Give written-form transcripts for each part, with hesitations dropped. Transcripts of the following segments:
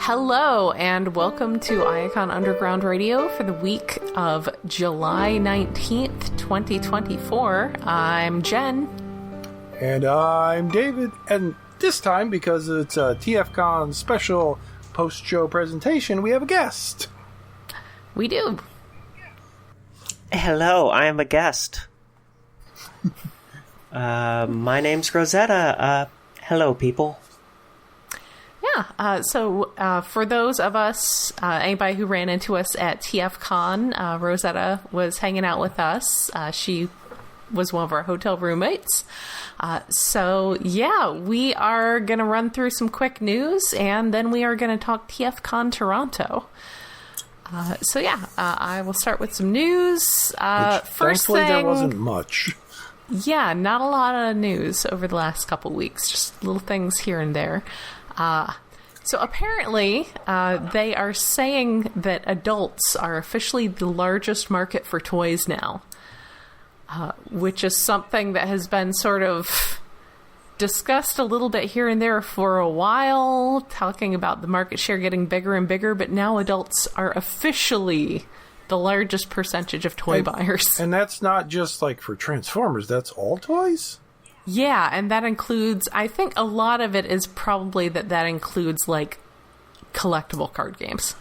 Hello, and welcome to Iacon Underground Radio for the week of July 19th, 2024. I'm Jen. And I'm David. And this time, because it's a TFCON special post-show presentation, we have a guest. We do. Hello, I am a guest. My name's Rosetta. Hello, people. Yeah, so for those of us, anybody who ran into us at TFCon, Rosetta was hanging out with us. She was one of our hotel roommates. So yeah, we are going to run through some quick news, and then we are going to talk TFCon Toronto. So yeah, I will start with some news. First thankfully, thing, there wasn't much. Yeah, not a lot of news over the last couple weeks, just little things here and there. So apparently, they are saying that adults are officially the largest market for toys now, which is something that has been sort of discussed a little bit here and there for a while, talking about the market share getting bigger and bigger, but now adults are officially the largest percentage of toy buyers. And that's not just like for Transformers, that's all toys? Yeah, and that includes, I think a lot of it is probably that includes, like, collectible card games.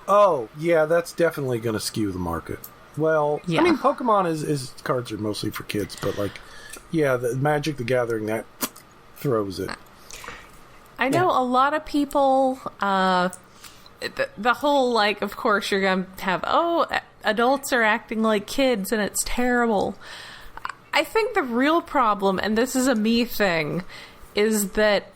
Oh, yeah, that's definitely going to skew the market. Well, yeah. I mean, Pokemon is cards are mostly for kids, but, like, yeah, the Magic the Gathering, that throws it. I know a lot of people, the whole, like, of course you're going to have, adults are acting like kids and it's terrible. I think the real problem, and this is a me thing, is that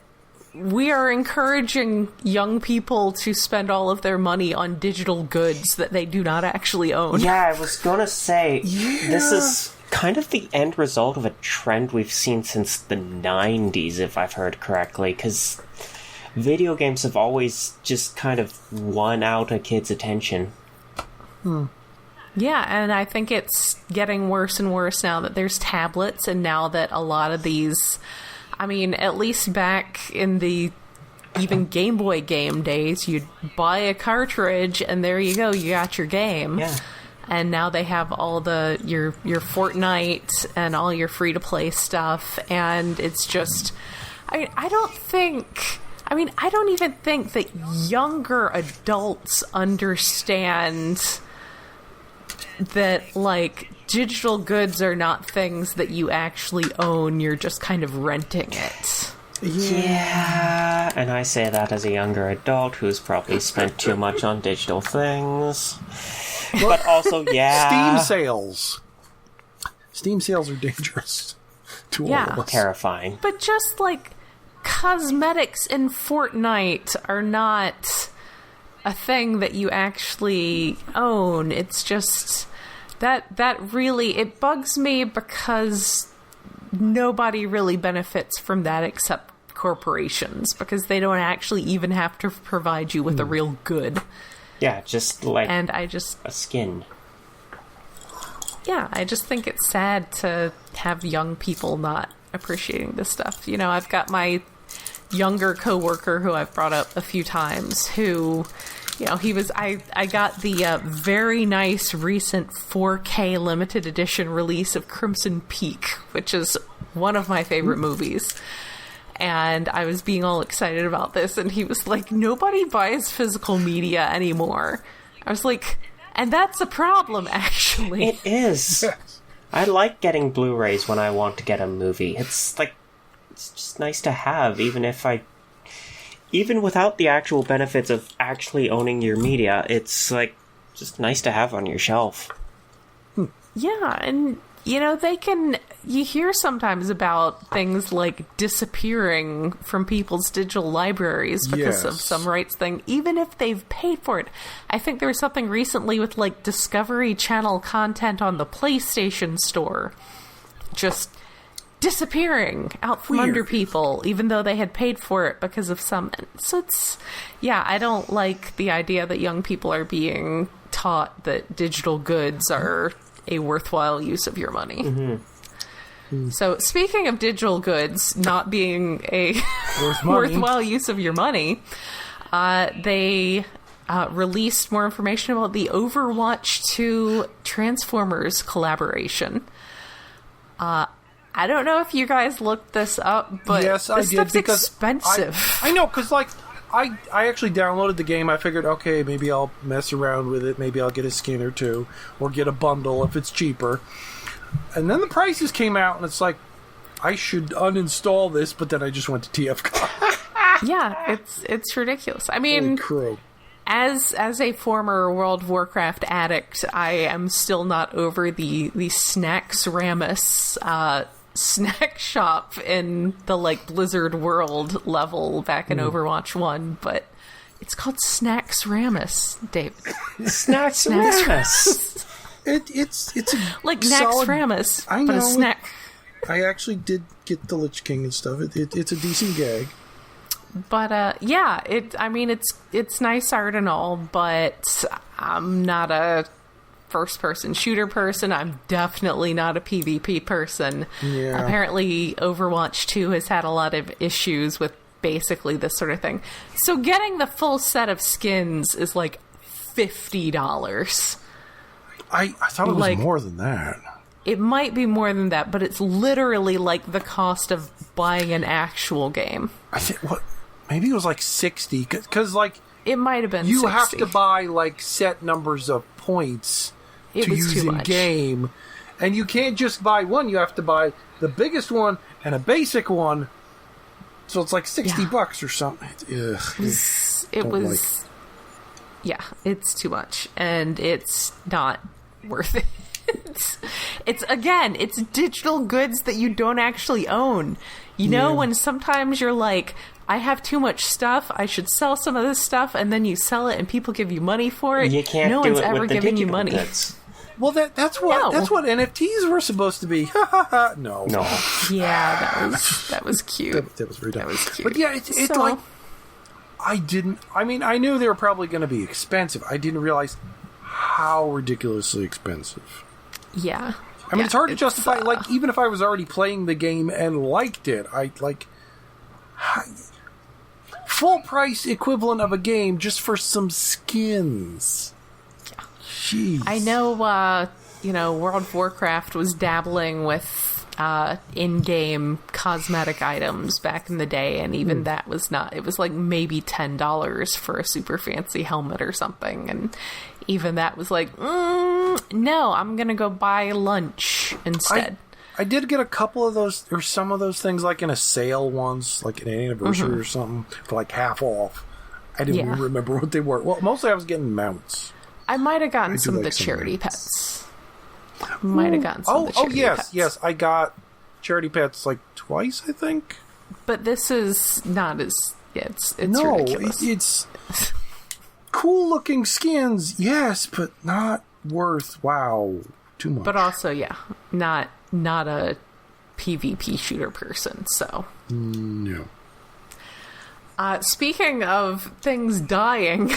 we are encouraging young people to spend all of their money on digital goods that they do not actually own. Yeah, I was going to say, This is kind of the end result of a trend we've seen since the 90s, if I've heard correctly, because video games have always just kind of won out a kid's attention. Yeah, and I think it's getting worse and worse now that there's tablets, and now that a lot of these, I mean, at least back in the even Game Boy game days, you'd buy a cartridge and there you go, you got your game. Yeah. And now they have all your Fortnite and all your free-to-play stuff, and it's just, I don't even think that younger adults understand that, like, digital goods are not things that you actually own, you're just kind of renting it. Yeah, and I say that as a younger adult who's probably spent too much on digital things. But also, yeah. Steam sales are dangerous to all of us. Terrifying. But just, like, cosmetics in Fortnite are not a thing that you actually own. It's just that really, it bugs me because nobody really benefits from that except corporations, because they don't actually even have to provide you with a real good. Yeah, just like a skin. Yeah, I just think it's sad to have young people not appreciating this stuff. You know, I've got my younger coworker who I've brought up a few times who, you know, I got the very nice recent 4K limited edition release of Crimson Peak, which is one of my favorite movies. And I was being all excited about this, and he was like, nobody buys physical media anymore. I was like, and that's a problem, actually. It is. I like getting Blu-rays when I want to get a movie. It's just nice to have, even without the actual benefits of actually owning your media. It's like just nice to have on your shelf. Yeah, and you know, you hear sometimes about things like disappearing from people's digital libraries because of some rights thing, even if they've paid for it. I think there was something recently with, like, Discovery Channel content on the PlayStation Store just disappearing out from under people, even though they had paid for it because of some. So I don't like the idea that young people are being taught that digital goods are a worthwhile use of your money. Mm-hmm. So speaking of digital goods not being a worthwhile use of your money, they released more information about the Overwatch 2 Transformers collaboration. I don't know if you guys looked this up, but yes, this stuff's expensive. I know, because, like, I actually downloaded the game. I figured, okay, maybe I'll mess around with it. Maybe I'll get a skin or two, or get a bundle if it's cheaper. And then the prices came out, and it's like, I should uninstall this, but then I just went to TFCON. Yeah, it's ridiculous. I mean, as a former World of Warcraft addict, I am still not over the Snacks Ramus snack shop in the, like, Blizzard World level back in Overwatch 1, but it's called Snacks Ramus, David. Snacks Ramus. It's a like Nax Ramus, I know, but a snack. I actually did get the Lich King and stuff. It's a decent gag. But yeah, it's nice art and all, but I'm not a first-person shooter person. I'm definitely not a PvP person. Yeah. Apparently, Overwatch 2 has had a lot of issues with basically this sort of thing. So getting the full set of skins is like $50. I thought it was like, more than that. It might be more than that, but it's literally like the cost of buying an actual game. I think maybe it was like 60, because like it might have been. You 60. have to buy like set numbers of points to use in game, and you can't just buy one. You have to buy the biggest one and a basic one. So it's like $60 or something. It was. Yeah, it's too much, and it's not worth it. It's digital goods that you don't actually own. You know, when sometimes you're like, I have too much stuff, I should sell some of this stuff, and then you sell it and people give you money for it. You can't no do one's it ever with the giving you money. Goods. Well, that's what NFTs were supposed to be. No. Yeah, that was cute. That was very dumb. That was cute. But yeah, it's like I knew they were probably going to be expensive. I didn't realize how ridiculously expensive. Yeah. I mean, it's hard to justify, like, even if I was already playing the game and liked it, full price equivalent of a game just for some skins. Yeah. Jeez. I know, World of Warcraft was dabbling with in-game cosmetic items back in the day, and even that was not, it was like maybe $10 for a super fancy helmet or something, and even that was like, no, I'm gonna go buy lunch instead. I did get a couple of those, or some of those things, like in a sale once, like an anniversary or something, for like half off. I didn't even remember what they were. Well, mostly I was getting mounts. I might have gotten some of the charity pets. Might have gotten some of the charity pets. Yes, I got charity pets like twice, I think. But this is not as... it's ridiculous. It's cool looking skins, yes, but not worth, too much. But also, not a PvP shooter person, so... No. Speaking of things dying...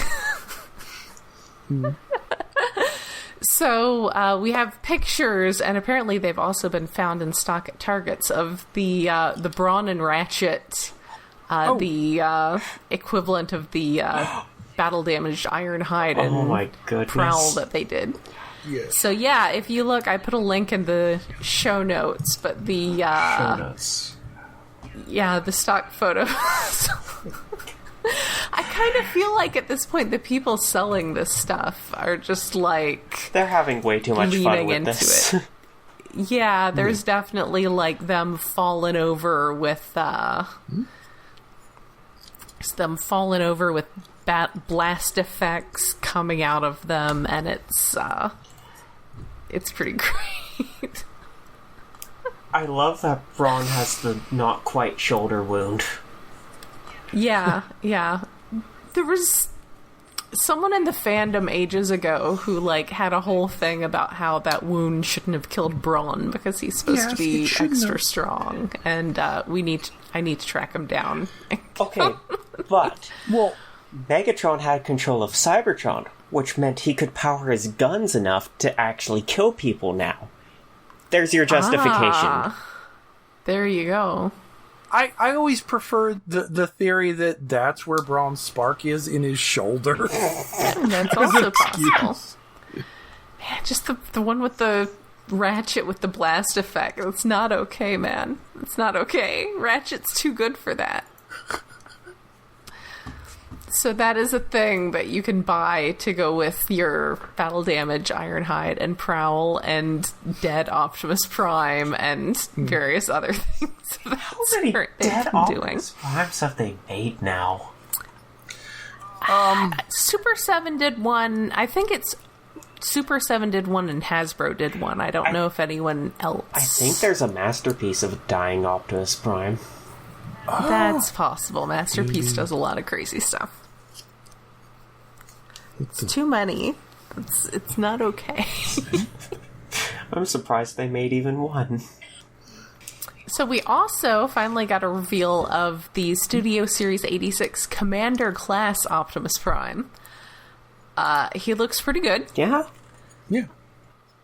So, we have pictures, and apparently they've also been found in stock at Targets, of the Brawn and Ratchet, the equivalent of the battle-damaged Ironhide and Prowl that they did. Yes. So, if you look, I put a link in the show notes, but the... show notes. Yeah, the stock photos. I kind of feel like at this point the people selling this stuff are just like... They're having way too much fun with this. It. Yeah, there's definitely like them falling over with... them falling over with blast effects coming out of them, and it's pretty great. I love that Braun has the not quite shoulder wound. Yeah. There was someone in the fandom ages ago who like had a whole thing about how that wound shouldn't have killed Braun because he's supposed to be extra strong, and I need to track him down. Okay, but Megatron had control of Cybertron, which meant he could power his guns enough to actually kill people now. There's your justification. There you go. I always prefer the theory that that's where Braun's spark is, in his shoulder. That's also possible. Man, just the one with the ratchet with the blast effect. It's not okay, man. It's not okay. Ratchet's too good for that. So that is a thing that you can buy to go with your battle damage Ironhide and Prowl and dead Optimus Prime and various other things. How many dead Optimus Primes have they made now? Super 7 did one. I think it's Super 7 did one and Hasbro did one. I don't know if anyone else. I think there's a Masterpiece of dying Optimus Prime. That's possible. Masterpiece does a lot of crazy stuff. It's too many. It's not okay. I'm surprised they made even one. So we also finally got a reveal of the Studio Series 86 Commander Class Optimus Prime. He looks pretty good. Yeah? Yeah.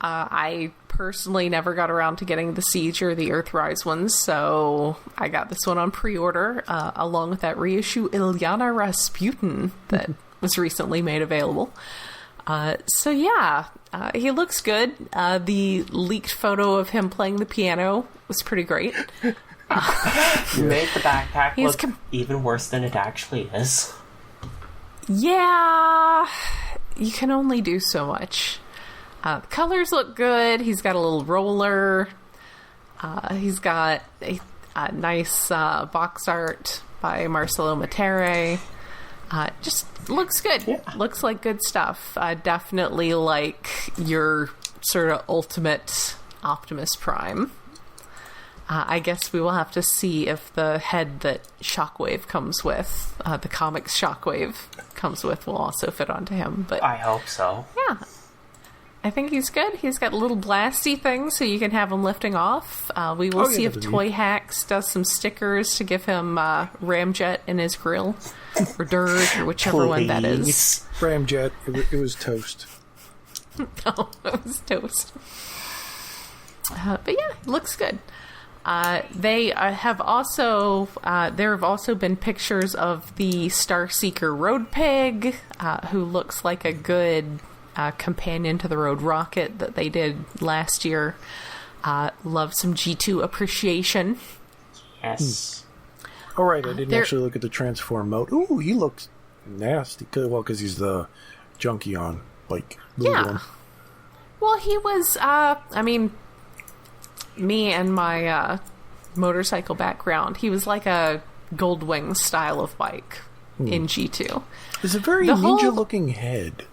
I personally never got around to getting the Siege or the Earthrise ones, so I got this one on pre-order, along with that reissue Ilyana Rasputin that was recently made available. So yeah, he looks good. The leaked photo of him playing the piano was pretty great. You made the backpack look even worse than it actually is. Yeah, you can only do so much. The colors look good. He's got a little roller. He's got a nice box art by Marcelo Matera. Just looks good. Yeah. Looks like good stuff. Definitely like your sort of ultimate Optimus Prime. I guess we will have to see if the head that Shockwave comes with, the comics Shockwave comes with, will also fit onto him. But I hope so. Yeah. I think he's good. He's got a little blasty thing so you can have him lifting off. We will see if Toy Hacks does some stickers to give him Ramjet in his grill. Or Dirge, or whichever one that is. Ramjet. It was toast. No, it was toast. But yeah, looks good. They have also there have also been pictures of the Starseeker Road Pig, who looks like a good companion to the Road Rocket that they did last year. Love some G2 appreciation. Yes. All right, I didn't actually look at the transform mode. Ooh, he looks nasty. Well, because he's the Junkion, like. Yeah. One. Well, he was. I mean, me and my motorcycle background, he was like a Goldwing style of bike in G2. It's a very ninja-looking head.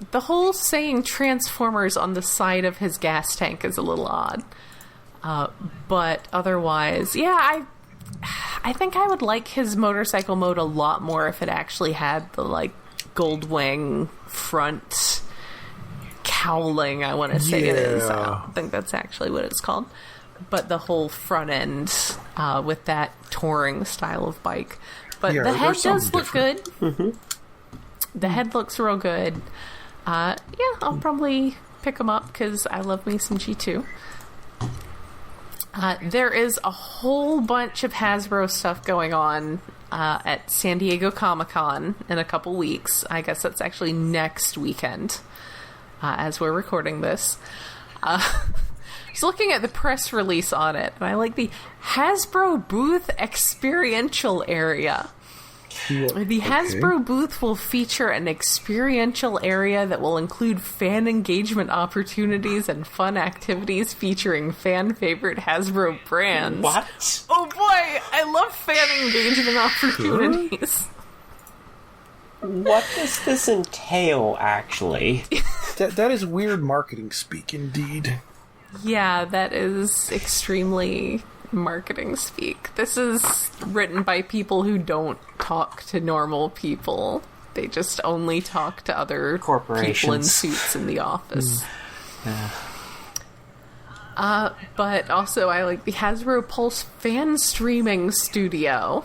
The whole saying Transformers on the side of his gas tank is a little odd. But otherwise, yeah, I think I would like his motorcycle mode a lot more if it actually had the, like, Goldwing front cowling, I want to say it is. I don't think that's actually what it's called. But the whole front end with that touring style of bike. But the head does look good. Mm-hmm. The head looks real good. Yeah, I'll probably pick them up because I love me some G2. There is a whole bunch of Hasbro stuff going on at San Diego Comic-Con in a couple weeks. I guess that's actually next weekend as we're recording this. Just looking at the press release on it, and I like the Hasbro booth experiential area. The Hasbro booth will feature an experiential area that will include fan engagement opportunities and fun activities featuring fan favorite Hasbro brands. What? Oh boy, I love fan engagement opportunities. What does this entail, actually? That is weird marketing speak, indeed. Yeah, that is extremely marketing speak. This is written by people who don't talk to normal people. They just only talk to other corporations, people in suits in the office. But also I like the Hasbro Pulse fan streaming studio,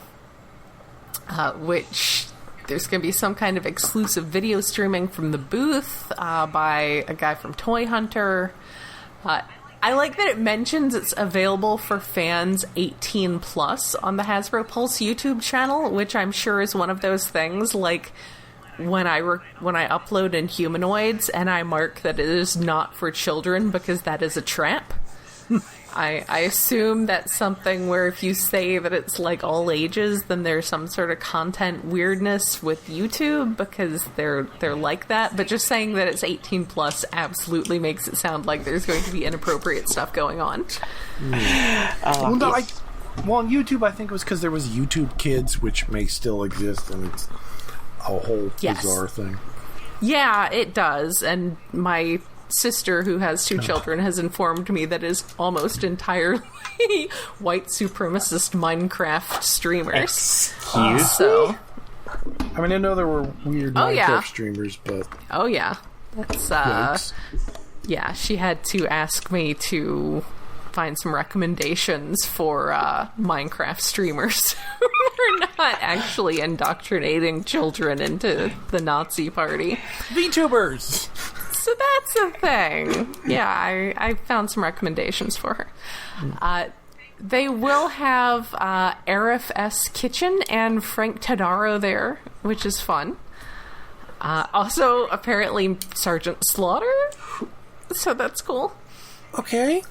which there's going to be some kind of exclusive video streaming from the booth by a guy from Toy Hunter. I like that it mentions it's available for fans 18 plus on the Hasbro Pulse YouTube channel, which I'm sure is one of those things like when I upload Inhumanoids and I mark that it is not for children because that is a trap. I assume that's something where if you say that it's like all ages, then there's some sort of content weirdness with YouTube because they're like that. But just saying that it's 18 plus absolutely makes it sound like there's going to be inappropriate stuff going on. On YouTube, I think it was because there was YouTube Kids, which may still exist, and it's a whole bizarre thing. Yeah, it does. And my sister, who has 2 children, has informed me that is almost entirely white supremacist Minecraft streamers. Excuse me? I mean, I know there were weird Minecraft streamers, but... Oh, yeah. That's, yeah, she had to ask me to find some recommendations for Minecraft streamers who are not actually indoctrinating children into the Nazi party. VTubers! So that's the thing. Yeah, I found some recommendations for her. They will have Arif S. Kitchen and Frank Tadaro there, which is fun. Also, apparently, Sergeant Slaughter. So that's cool. Okay.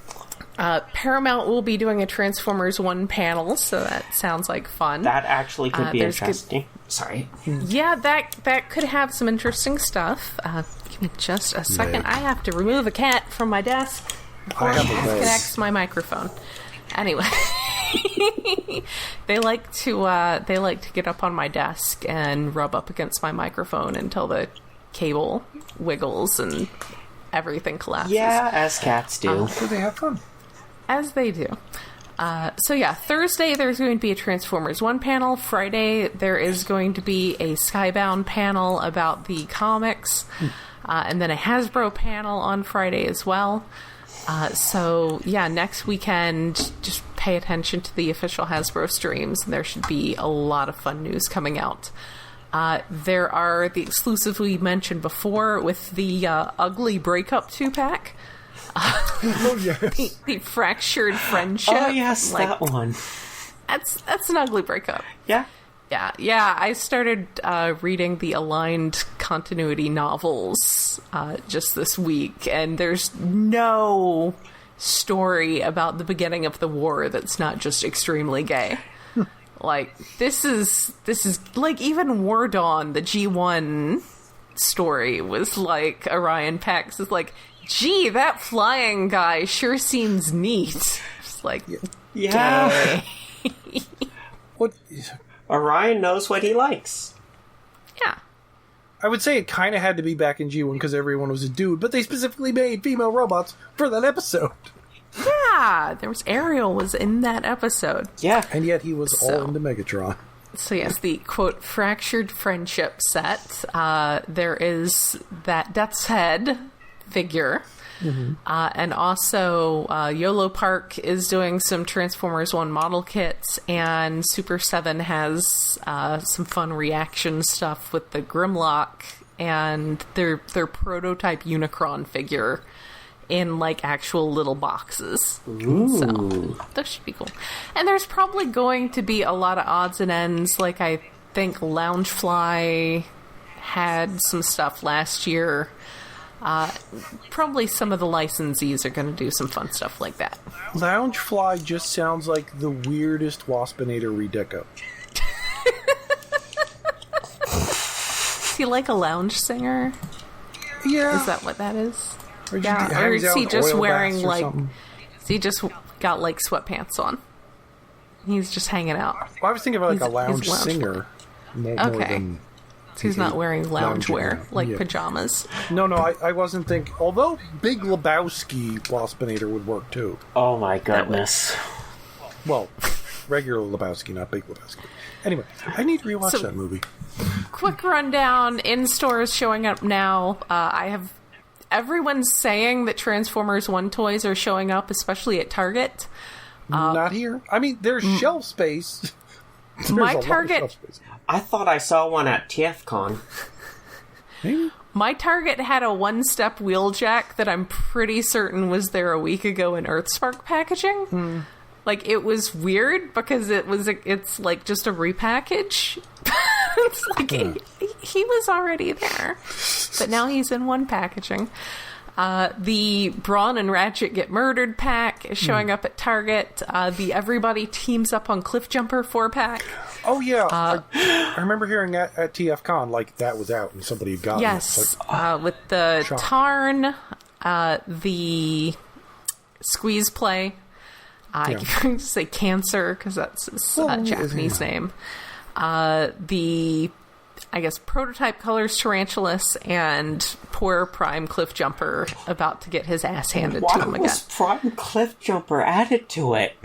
Paramount will be doing a Transformers 1 panel, so that sounds like fun. That actually could be interesting. Sorry. Yeah, that could have some interesting stuff. Give me just a second. I have to remove a cat from my desk before it connects to my microphone. Anyway, they like to get up on my desk and rub up against my microphone until the cable wiggles and everything collapses. Yeah, as cats do. So they have fun. As they do. So yeah, Thursday there's going to be a Transformers 1 panel. Friday there is going to be a Skybound panel about the comics. And then a Hasbro panel on Friday as well. So yeah, next weekend, just pay attention to the official Hasbro streams. There should be a lot of fun news coming out. There are the exclusives we mentioned before with the Ugly Breakup 2-pack. Oh, yes. The Fractured Friendship. Oh, yes, that one. That's an ugly breakup. Yeah. Yeah. I started reading the Aligned Continuity novels just this week, and there's no story about the beginning of the war that's not just extremely gay. Like, this is like, even War Dawn, the G1 story, was like, Orion Pax is like, gee, that flying guy sure seems neat. Just like, yeah. What? Orion knows what he likes. Yeah. I would say it kind of had to be back in G1 because everyone was a dude, but they specifically made female robots for that episode. Yeah, there was Ariel was in that episode. Yeah. And yet he was all into Megatron. So yes, the, quote, Fractured Friendship set. There is that Death's Head figure. Mm-hmm. And also YOLO Park is doing some Transformers 1 model kits, and Super 7 has some fun reaction stuff with the Grimlock and their prototype Unicron figure in like actual little boxes. Ooh. So that should be cool. And there's probably going to be a lot of odds and ends. Like, I think Loungefly had some stuff last year. Probably some of the licensees are going to do some fun stuff like that. Loungefly just sounds like the weirdest Waspinator redeco. Is he like a lounge singer? Yeah. Is that what that is? Or Yeah. Or is he just wearing like... something? Is he just got like sweatpants on? He's just hanging out. Well, I was thinking of like a He's lounge lounge singer. More than... He's not wearing loungewear, like yeah. pajamas. No, I wasn't thinking... Although Big Lebowski Waspinator would work too. Oh my goodness. Well, regular Lebowski, not Big Lebowski. Anyway, I need to rewatch that movie. Quick rundown. In stores showing up now. I have... Everyone's saying that Transformers 1 toys are showing up, especially at Target. Not here. I mean, there's shelf space. My Target... I thought I saw one at TFCON. Maybe? My Target had a one-step wheel jack that I'm pretty certain was there a week ago in Earthspark packaging. Like, it was weird because it's like just a repackage. It's like he was already there, but now he's in one packaging. The Brawn and Ratchet Get Murdered pack is showing up at Target. The Everybody Teams Up on Cliffjumper 4-pack. Oh, yeah. I remember hearing that at TFCon, like, that was out and somebody had gotten yes, it. Like, with the Tarn, the Squeeze Play. I can say Cancer, because that's his Japanese name. The, I guess, Prototype Colors Tarantulas and poor Prime Cliffjumper about to get his ass handed to him again. Why was Prime Cliffjumper added to it?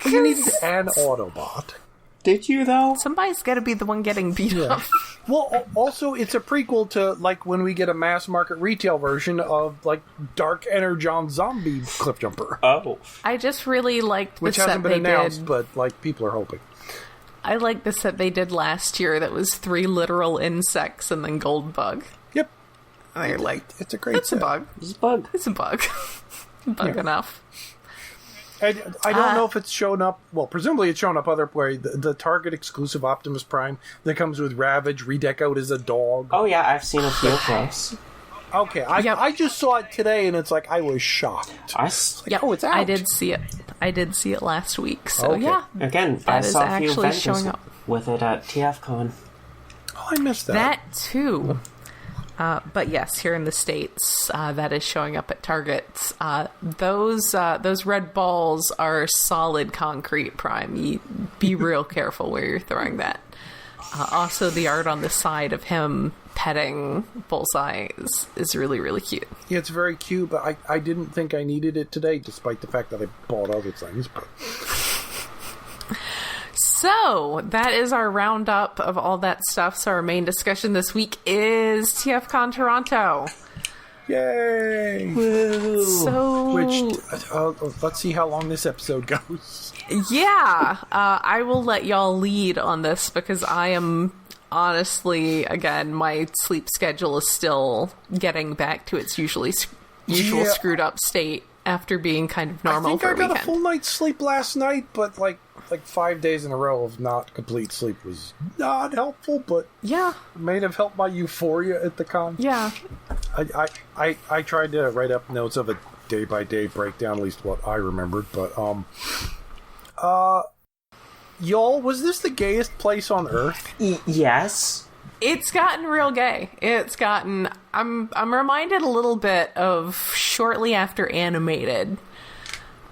you needed an Autobot. Did you, though? Somebody's got to be the one getting beat up. Well, also, it's a prequel to, like, when we get a mass market retail version of, like, Dark Energon Zombie Cliffjumper. Oh. I just really liked the Which set hasn't been they announced, did. but, like, people are hoping. I like the set they did last year that was 3 literal insects and then Gold Bug. Yep. They're like, it's a great it's set. a bug. It's a bug. It's a bug. Bug enough. I don't know if it's shown up. Well, presumably it's shown up other way. The Target exclusive Optimus Prime that comes with Ravage, redeck out as a dog. Oh, yeah, I've seen a few of those. Okay, I just saw it today, and it's like I was shocked. Yep, oh, it's out. I did see it. I did see it last week. So yeah, again, that I is saw a few actually vendors showing up. with it at TFCon. Oh, I missed that. That too. But yes, here in the States, that is showing up at Target. Those red balls are solid concrete, Prime. You be real careful where you're throwing that. Also, the art on the side of him petting Bullseye is really, really cute. Yeah, it's very cute, but I didn't think I needed it today, despite the fact that I bought other things. But... So, that is our roundup of all that stuff. So our main discussion this week is TFCon Toronto. Yay! Woo! So... let's see how long this episode goes. Yeah, I will let y'all lead on this because I am honestly, again, my sleep schedule is still getting back to its usual screwed up state after being kind of normal for a weekend. I got a full night's sleep last night, but like 5 days in a row of not complete sleep was not helpful, but yeah, may have helped my euphoria at the con. Yeah. I tried to write up notes of a day-by-day breakdown, at least what I remembered, but y'all, was this the gayest place on Earth? Yes. It's gotten real gay. It's gotten... I'm reminded a little bit of shortly after Animated.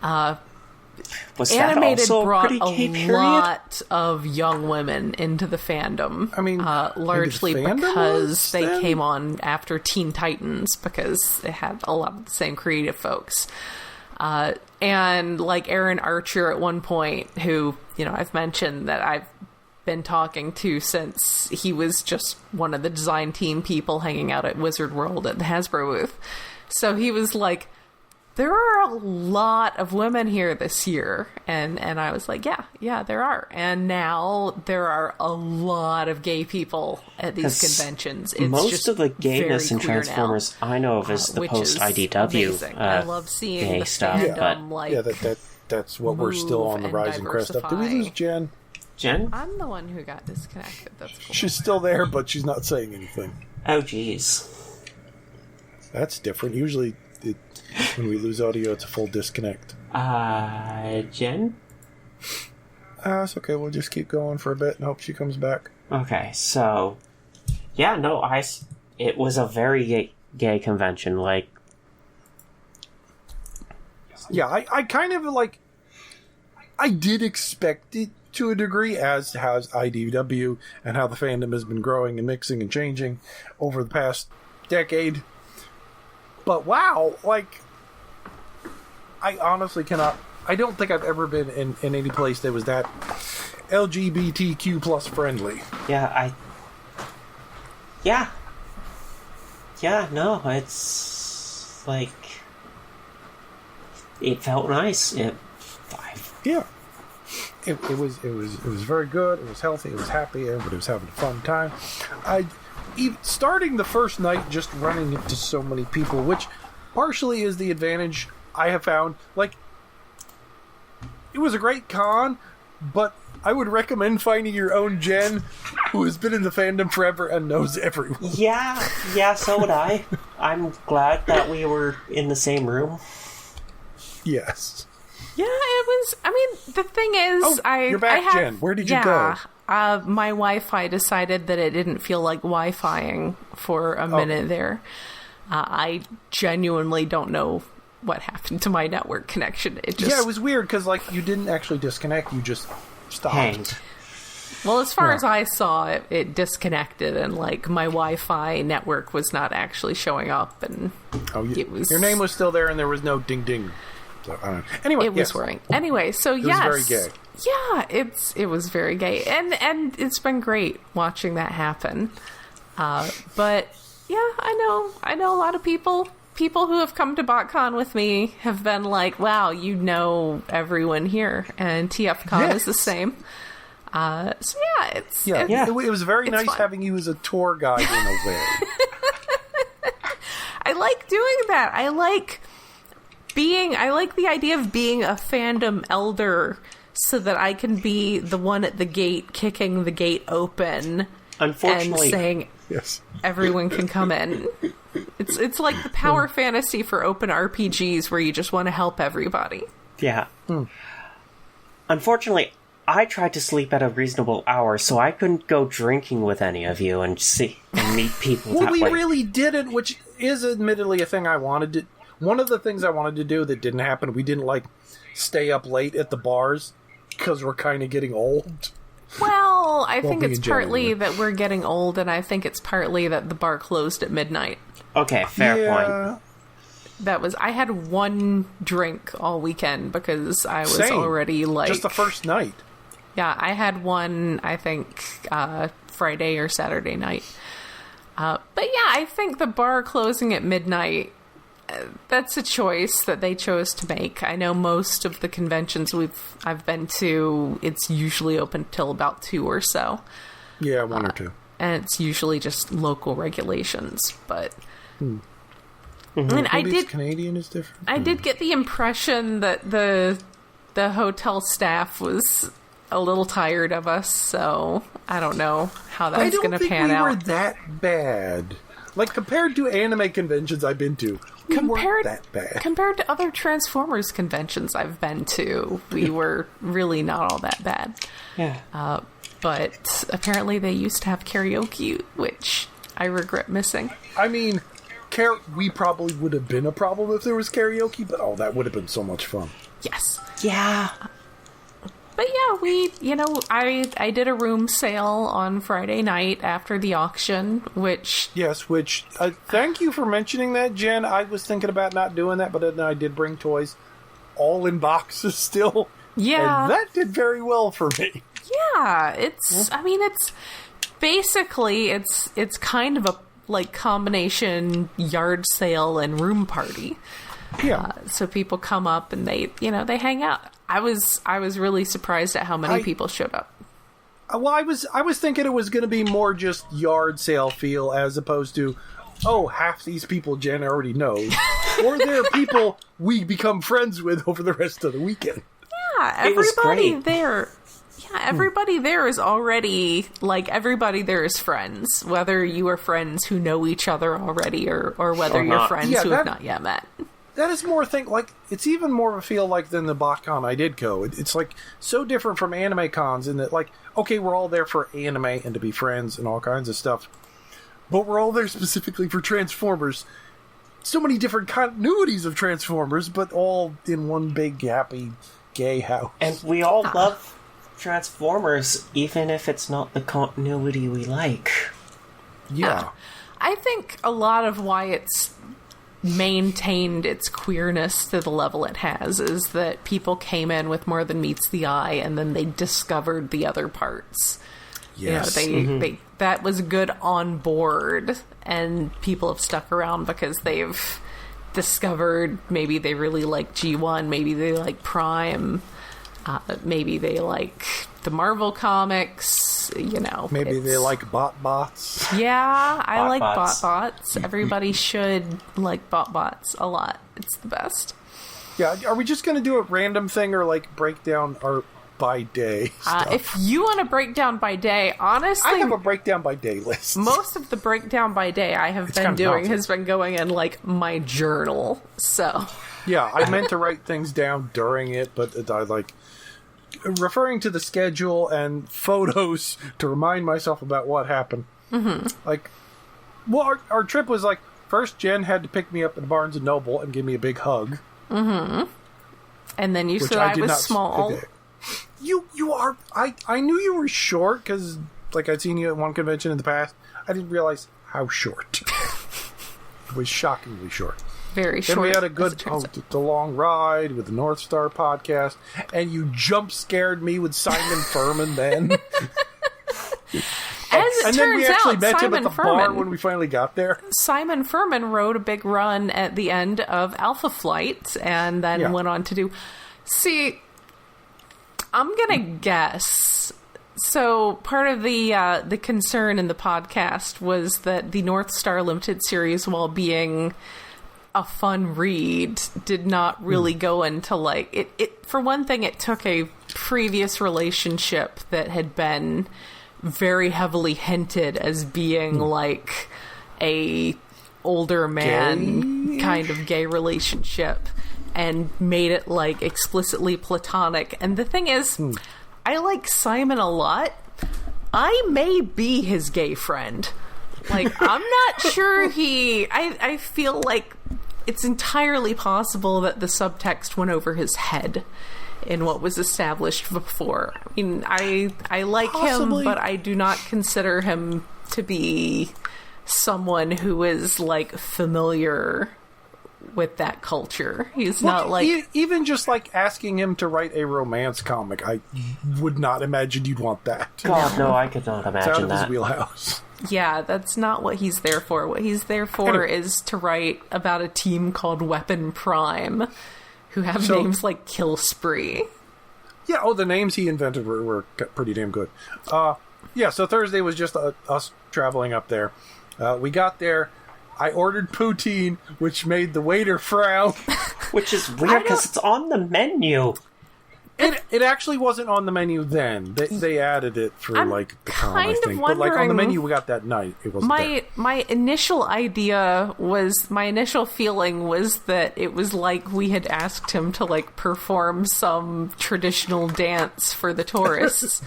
Was Animated that also brought a pretty gay a period? lot of young women into the fandom. I mean, largely the fandom because they then? came on after Teen Titans because it had a lot of the same creative folks. And like Aaron Archer at one point, who, I've mentioned that I've been talking to since he was just one of the design team people hanging out at Wizard World at the Hasbro booth. So he was like, there are a lot of women here this year. And I was like, yeah, there are. And now there are a lot of gay people at these conventions. It's most just of the gayness in very queer Transformers now, I know of is the which post is IDW. amazing. I love seeing gay the stuff, fandom, but that's what we're still on the and rising crest of. Did we lose Jen? Jen? I'm the one who got disconnected. That's cool. She's still there, but she's not saying anything. Oh, jeez. That's different. Usually, when we lose audio, it's a full disconnect. Jen? It's okay. We'll just keep going for a bit and hope she comes back. Okay, so... Yeah, no, it was a very gay convention, like... Yeah, I kind of, like... I did expect it to a degree, as has IDW, and how the fandom has been growing and mixing and changing over the past decade. But wow, like... I honestly cannot... I don't think I've ever been in any place that was that LGBTQ plus friendly. Yeah, no, it's... like... It felt nice. Yeah. It was very good. It was healthy. It was happy. Everybody was having a fun time. starting the first night, just running into so many people, which partially is the advantage I have found. Like, it was a great con, but I would recommend finding your own Jen who has been in the fandom forever and knows everyone. Yeah, so would I. I'm glad that we were in the same room. Yes. Yeah, it was. I mean, the thing is, you're back, Jen. Where did you go? My Wi-Fi decided that it didn't feel like Wi-Fiing for a minute there. I genuinely don't know what happened to my network connection. It was weird because like you didn't actually disconnect; you just stopped. Hanged. Well, as far as I saw, it disconnected, and like my Wi-Fi network was not actually showing up, and it was your name was still there, and there was no ding ding. So, anyway, it was worrying. Anyway, so it was very gay. Yeah, it was very gay, and it's been great watching that happen. But yeah, I know a lot of people who have come to BotCon with me have been like, wow, you know everyone here, and TFCon is the same. So yeah, it was very nice fun. having you as a tour guide in a way. I like doing that. I like the idea of being a fandom elder so that I can be the one at the gate kicking the gate open Unfortunately, and saying everyone can come in. It's like the power fantasy for open RPGs where you just want to help everybody. Yeah. Unfortunately, I tried to sleep at a reasonable hour, so I couldn't go drinking with any of you and meet people that way. We really didn't, which is admittedly a thing I wanted to. One of the things I wanted to do that didn't happen, we didn't stay up late at the bars because we're kind of getting old. Well, I think it's partly that we're getting old, and I think it's partly that the bar closed at midnight. Okay, fair point. I had one drink all weekend because I was already just the first night. Yeah, I had one, I think, Friday or Saturday night. But yeah, I think the bar closing at midnight, that's a choice that they chose to make. I know most of the conventions I've been to, it's usually open till about 2 or so. Yeah, 1 or 2. And it's usually just local regulations, but... Mm-hmm. And Maybe it's Canadian is different. I did get the impression that the hotel staff was a little tired of us, so I don't know how that's going to pan out. I don't think we were that bad. Like, compared to anime conventions I've been to, we weren't that bad. Compared to other Transformers conventions I've been to, we were really not all that bad. Yeah. But apparently they used to have karaoke, which I regret missing. I mean, we probably would have been a problem if there was karaoke, but that would have been so much fun. Yes. Yeah. But yeah, I did a room sale on Friday night after the auction, which... Yes, thank you for mentioning that, Jen. I was thinking about not doing that, but then I did bring toys all in boxes still. Yeah. And that did very well for me. Yeah, it's basically, it's kind of a, combination yard sale and room party. Yeah. So people come up and they hang out. I was really surprised at how many people showed up. Well, I was thinking it was going to be more just yard sale feel as opposed to, half these people Jen already knows, or they're people we become friends with over the rest of the weekend. Yeah, everybody there. Yeah, everybody there is already everybody there is friends. Whether you are friends who know each other already, or whether you're friends who have not yet met. That is more it's even more of a feel than the BotCon I did go. It's so different from anime cons in that we're all there for anime and to be friends and all kinds of stuff, but we're all there specifically for Transformers. So many different continuities of Transformers, but all in one big happy gay house. And we all love Transformers, even if it's not the continuity we like. Yeah. I think a lot of why it's maintained its queerness to the level it has is that people came in with more than meets the eye, and then they discovered the other parts. Yes. They that was good on board, and people have stuck around because they've discovered maybe they really like G1, maybe they like Prime. Maybe they like the Marvel comics, Maybe they like bots. Yeah, I like bots. bots. Everybody should like bots a lot. It's the best. Yeah, are we just going to do a random thing or like break down our by day stuff? If you want to break down by day, honestly, I have a breakdown by day list. Most of the breakdown by day I have been doing has been going in like my journal. So yeah, I meant to write things down during it, but I like referring to the schedule and photos to remind myself about what happened. Mm-hmm. Like, well, our trip was like, first Jen had to pick me up at Barnes & Noble and give me a big hug. Mm-hmm. And then you said I was small. You are... I knew you were short, because like I'd seen you at one convention in the past. I didn't realize how short. It was shockingly short. Very short. Then we had a good, the long ride with the North Star podcast, and you jump scared me with Simon Furman then. And then we actually met him at the bar when we finally got there. Simon Furman rode a big run at the end of Alpha Flight, and then went on to do... See, I'm gonna guess... So part of the concern in the podcast was that the North Star Limited series, while being a fun read, did not really go into like it. For one thing, it took a previous relationship that had been very heavily hinted as being like a older man kind of gay relationship, and made it like explicitly platonic. And the thing is, I like Simon a lot. I may be his gay friend. Like, I'm not sure I feel like it's entirely possible that the subtext went over his head in what was established before. I mean, I like him, but I do not consider him to be someone who is, like, familiar with that culture. He's not like... Even just, like, asking him to write a romance comic, I would not imagine you'd want that. God, no, I could not imagine it's out of that. his wheelhouse. Yeah, that's not what he's there for. What he's there for is to write about a team called Weapon Prime, who have names like Kill Spree. Yeah, the names he invented were pretty damn good. So Thursday was just us traveling up there. We got there. I ordered poutine, which made the waiter frown. Which is weird, because it's on the menu. It actually wasn't on the menu then. They added it for like the con, I think. But like on the menu we got that night, it wasn't there. My initial feeling was that it was like we had asked him to like perform some traditional dance for the tourists.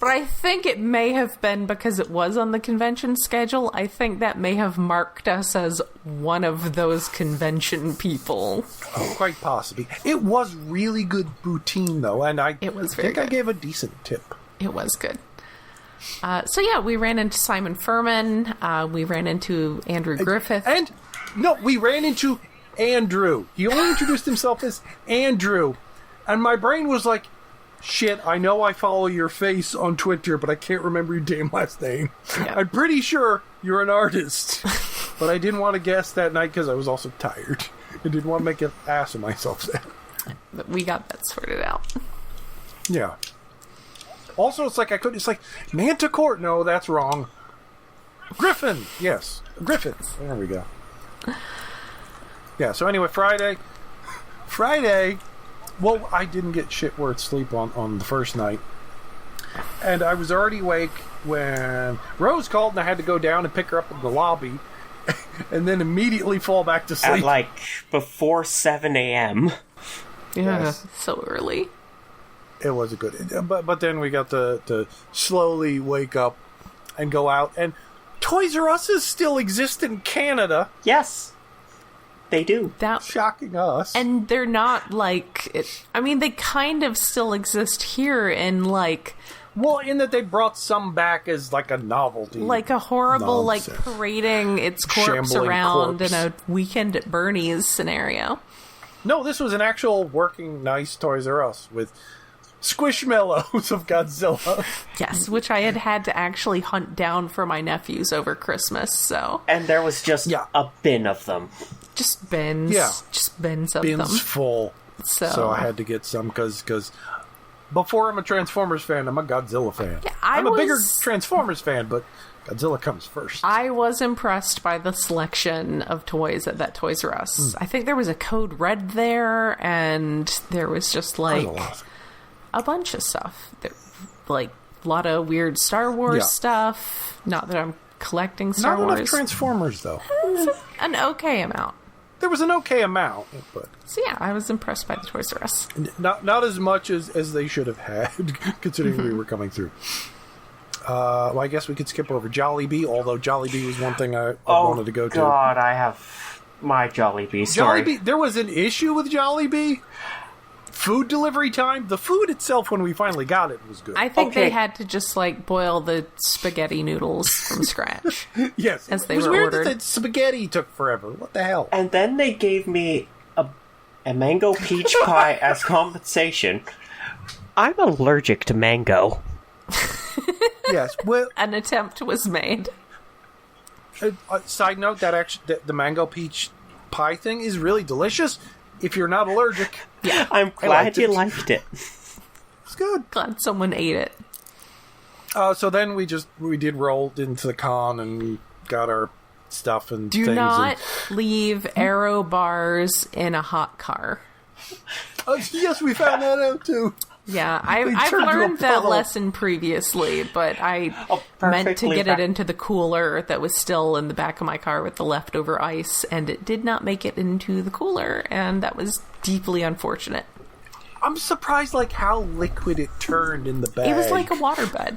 But I think it may have been because it was on the convention schedule. I think that may have marked us as one of those convention people. Oh, quite possibly. It was really good poutine, though, and I think I gave a decent tip. It was good. We ran into Simon Furman. We ran into Andrew Griffith. We ran into Andrew. He only introduced himself as Andrew. And my brain was like, shit, I know I follow your face on Twitter, but I can't remember your damn last name. Yeah. I'm pretty sure you're an artist. But I didn't want to guess that night because I was also tired. I didn't want to make an ass of myself then. But we got that sorted out. Yeah. Also, it's like Manticore. No, that's wrong. Griffin. Yes. Griffin. There we go. Yeah, so anyway, Friday. Well, I didn't get shit worth sleep on the first night. And I was already awake when Rose called and I had to go down and pick her up in the lobby and then immediately fall back to sleep. At like before 7 a.m. Yeah, yes. So early. It was a good... But then we got to slowly wake up and go out. And Toys R Us still exist in Canada. Yes. They do. Shocking us. And they're not like... they kind of still exist here in like... Well, in that they brought some back as like a novelty. Like a horrible, nonsense. like parading its corpse around in a Weekend at Bernie's scenario. No, this was an actual working, nice Toys R Us with Squishmallows of Godzilla. Yes, which I had to actually hunt down for my nephews over Christmas, so... And there was just a bin of them. Just bins. Yeah. Just bins of them. Bins full. So I had to get some because before I'm a Transformers fan, I'm a Godzilla fan. Yeah, I'm a bigger Transformers fan, but Godzilla comes first. I was impressed by the selection of toys at that Toys R Us. I think there was a Code Red there, and there was just like a bunch of stuff. Like a lot of weird Star Wars stuff. Not that I'm collecting Star Wars. Not enough Transformers, though. An okay amount. There was an okay amount, but... So yeah, I was impressed by the Toys R Us. Not as much as they should have had, considering we were coming through. Well, I guess we could skip over Jollibee, although Jollibee was one thing I wanted to go to. Oh, God, I have my Jollibee story. Jollibee, there was an issue with Jollibee. Food delivery time. The food itself, when we finally got it, was good. I think they had to just, like, boil the spaghetti noodles from scratch. Yes. As they it was were weird ordered. that the spaghetti took forever. What the hell? And then they gave me a mango peach pie as compensation. I'm allergic to mango. Yes. Well, An attempt was made. side note, the mango peach pie thing is really delicious if you're not allergic. Yeah. I'm glad you liked it. It's good. Glad someone ate it. So then we did roll into the con and got our stuff and Do things. not leave arrow bars in a hot car. Yes, we found that out too. Yeah, I've turned to a learned that puddle. lesson previously, but I meant to get it into the cooler that was still in the back of my car with the leftover ice, and it did not make it into the cooler, and that was deeply unfortunate. I'm surprised, like, how liquid it turned in the bag. It was like a waterbed.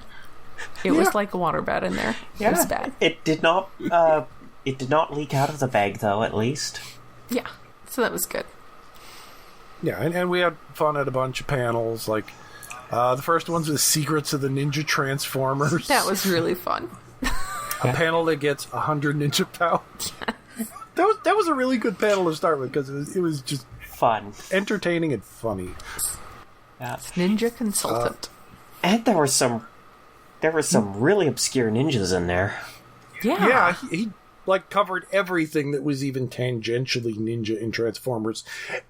It was like a waterbed in there. It was bad. It did not leak out of the bag, though, at least. Yeah, so that was good. Yeah, and we had fun at a bunch of panels. Like, the first one's the Secrets of the Ninja Transformers. That was really fun. A panel that gets 100 ninja powers. That was a really good panel to start with, because it was just Fun. entertaining and funny. Yeah. Ninja consultant. And there were some really obscure ninjas in there. Yeah, he like covered everything that was even tangentially ninja in Transformers,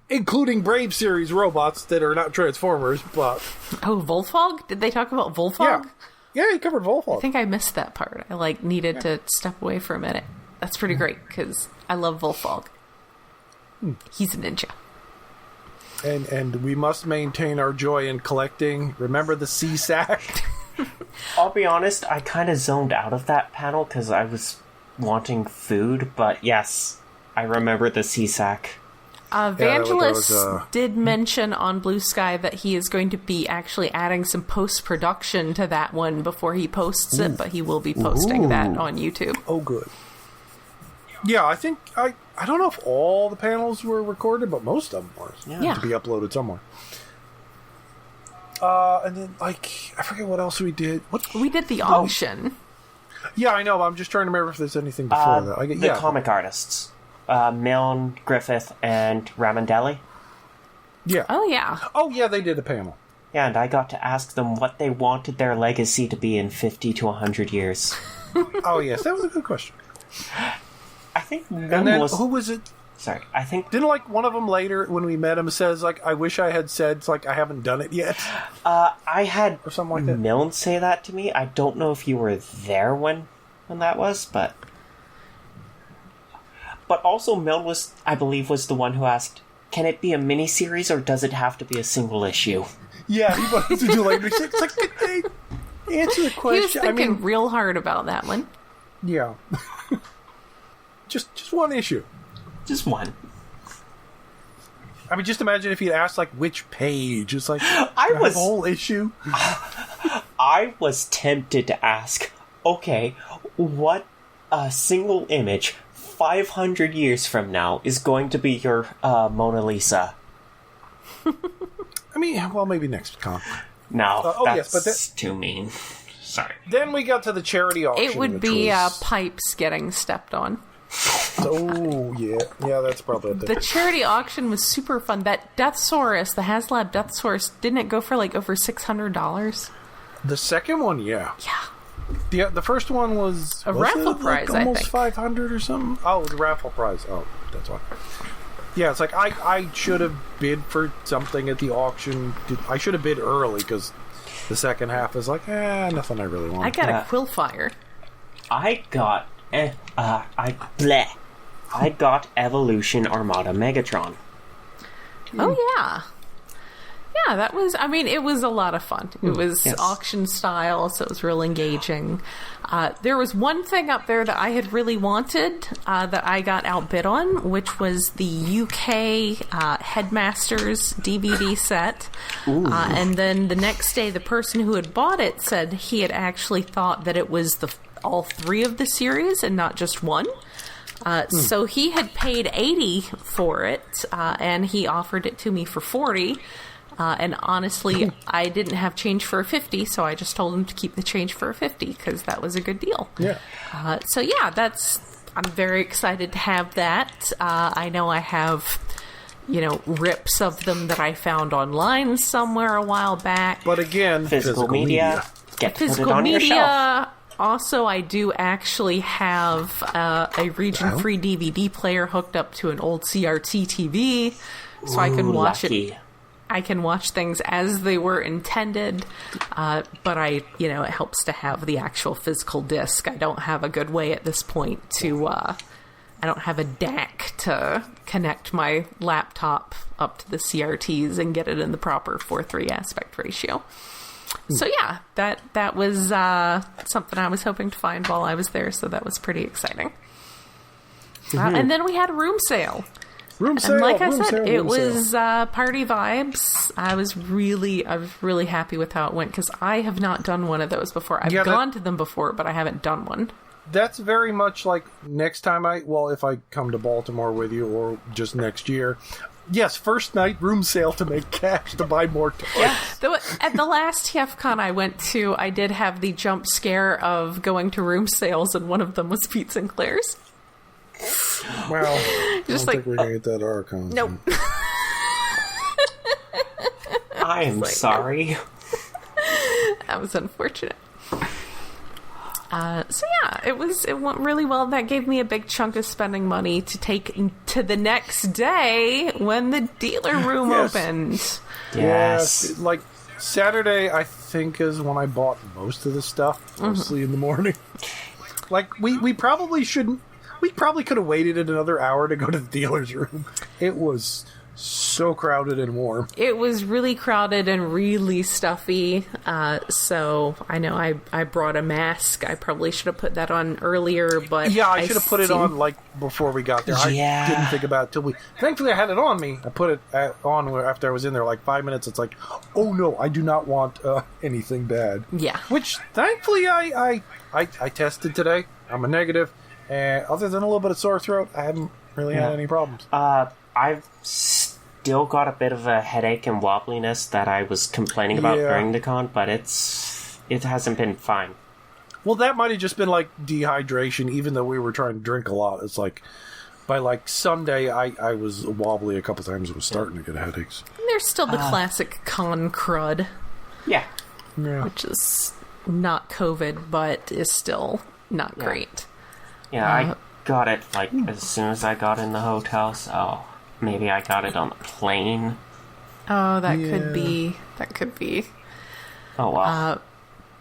including Brave Series robots that are not Transformers, but... Oh, Volfog? Did they talk about Volfog? Yeah, he covered Volfog. I think I missed that part. I needed to step away for a minute. That's pretty great, because I love Volfog. He's a ninja. And we must maintain our joy in collecting. Remember the C-Sack? I'll be honest, I kind of zoned out of that panel because I was wanting food, but yes, I remember the C-Sack. Vangelis did mention on Blue Sky that he is going to be actually adding some post-production to that one before he posts it, but he will be posting that on YouTube. Oh, good. Yeah, I think... I don't know if all the panels were recorded, but most of them were. Yeah. To be uploaded somewhere. And then, like, I forget what else we did. We did the auction. Yeah, I know. But I'm just trying to remember if there's anything before that. The comic artists. Milne, Griffith, and Ramondelli. Yeah. Oh, yeah. Oh, yeah, they did a panel. Yeah, and I got to ask them what they wanted their legacy to be in 50 to 100 years. Oh, yes, that was a good question. I think And then, who was it? Sorry, I think... Didn't, like, one of them later, when we met him, says, like, I wish I had said, like, I haven't done it yet? I had or something like that. Milne say that to me. I don't know if you were there when that was, but... But also Milne was, I believe, was the one who asked, can it be a miniseries or does it have to be a single issue? Yeah, he wanted to do, like, it's like, hey, answer the question. He was thinking real hard about that one. Yeah. just one issue. Just one. I mean, just imagine if he'd asked, like, which page. It's like, I was a whole issue. I was tempted to ask, okay, what single image 500 years from now is going to be your Mona Lisa? I mean, well, maybe next con. No, that's yes, but too mean. Sorry. Then we got to the charity auction. It would which be was... pipes getting stepped on. Oh, yeah. Yeah, that's probably The charity auction was super fun. That Deathsaurus, the HasLab Deathsaurus, didn't it go for like over $600? The second one, yeah. Yeah. The first one was a raffle prize, like almost I think. 500 or something. Oh, it was a raffle prize. Oh, that's why. Yeah, it's like I should have bid for something at the auction. I should have bid early because the second half is like, nothing I really want. I got a Quillfire. I got I got Evolution Armada Megatron. Oh, yeah. Yeah, that was, I mean, it was a lot of fun. It was auction style, so it was real engaging. There was one thing up there that I had really wanted that I got outbid on, which was the UK Headmasters DVD set. And then the next day, the person who had bought it said he had actually thought that it was all three of the series and not just one. So he had paid $80 for it, and he offered it to me for $40. And honestly, I didn't have change for a $50, so I just told him to keep the change for a $50 because that was a good deal. Yeah. So yeah, I'm very excited to have that. I know I have, rips of them that I found online somewhere a while back. But again, physical media. Get to put it on your shelf. Also, I do actually have a region-free DVD player hooked up to an old CRT TV, so I can watch it. I can watch things as they were intended, but it helps to have the actual physical disc. I don't have a good way at this point I don't have a DAC to connect my laptop up to the CRTs and get it in the proper 4:3 aspect ratio. So yeah, that was something I was hoping to find while I was there, so that was pretty exciting. And then we had a room sale. And like I said, it was party vibes. I was really happy with how it went because I have not done one of those before. I've gone to them before, but I haven't done one. That's very much like next time if I come to Baltimore with you or just next year. Yes, first night room sale to make cash to buy more toys. Yeah, at the last TFCon I went to, I did have the jump scare of going to room sales, and one of them was Pete Sinclair's. Well, I don't think we're going to get that Iacon. Nope. I am sorry. That was unfortunate. So yeah, it went really well. That gave me a big chunk of spending money to take to the next day when the dealer room opened. Yes. Like Saturday, I think is when I bought most of the stuff, mostly in the morning. Like we probably shouldn't. We probably could have waited another hour to go to the dealer's room. It was so crowded and warm. It was really crowded and really stuffy. So I know I brought a mask. I probably should have put that on earlier, but yeah, I should have put it on like before we got there. Yeah. I didn't think about it till we. Thankfully, I had it on me. I put it on after I was in there like 5 minutes. It's like, oh no, I do not want anything bad. Yeah. Which thankfully I tested today. I'm a negative. And other than a little bit of sore throat, I haven't really had any problems. I've still got a bit of a headache and wobbliness that I was complaining about during the con, but it hasn't been fine. Well, that might have just been like dehydration, even though we were trying to drink a lot. It's like by like Sunday, I was wobbly a couple times. I was starting to get headaches. And there's still the classic con crud. Yeah. Which is not COVID, but is still not great. Yeah, I got it like as soon as I got in the hotel, so maybe I got it on the plane. Oh, that could be. That could be. Oh, wow.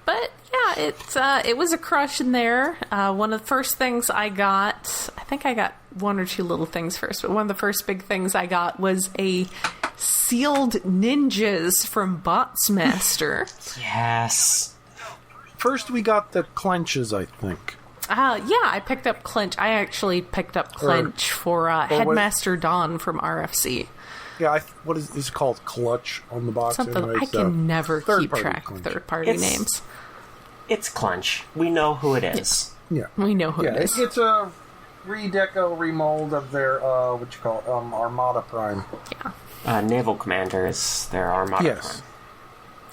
But yeah, it was a crush in there. One of the first things I got, I think I got one or two little things first, but one of the first big things I got was a sealed ninjas from Botsmaster. Yes. First, we got the clenches, I think. Yeah, I picked up Clench. I actually picked up Clench for Headmaster Don from RFC. Yeah, what is it called? Clutch on the box? Something. I can never keep track of third-party names. It's Clench. We know who it is. Yeah. We know who it is. It's a redeco, remold of their, Armada Prime. Yeah. Naval Commander is their Armada Prime.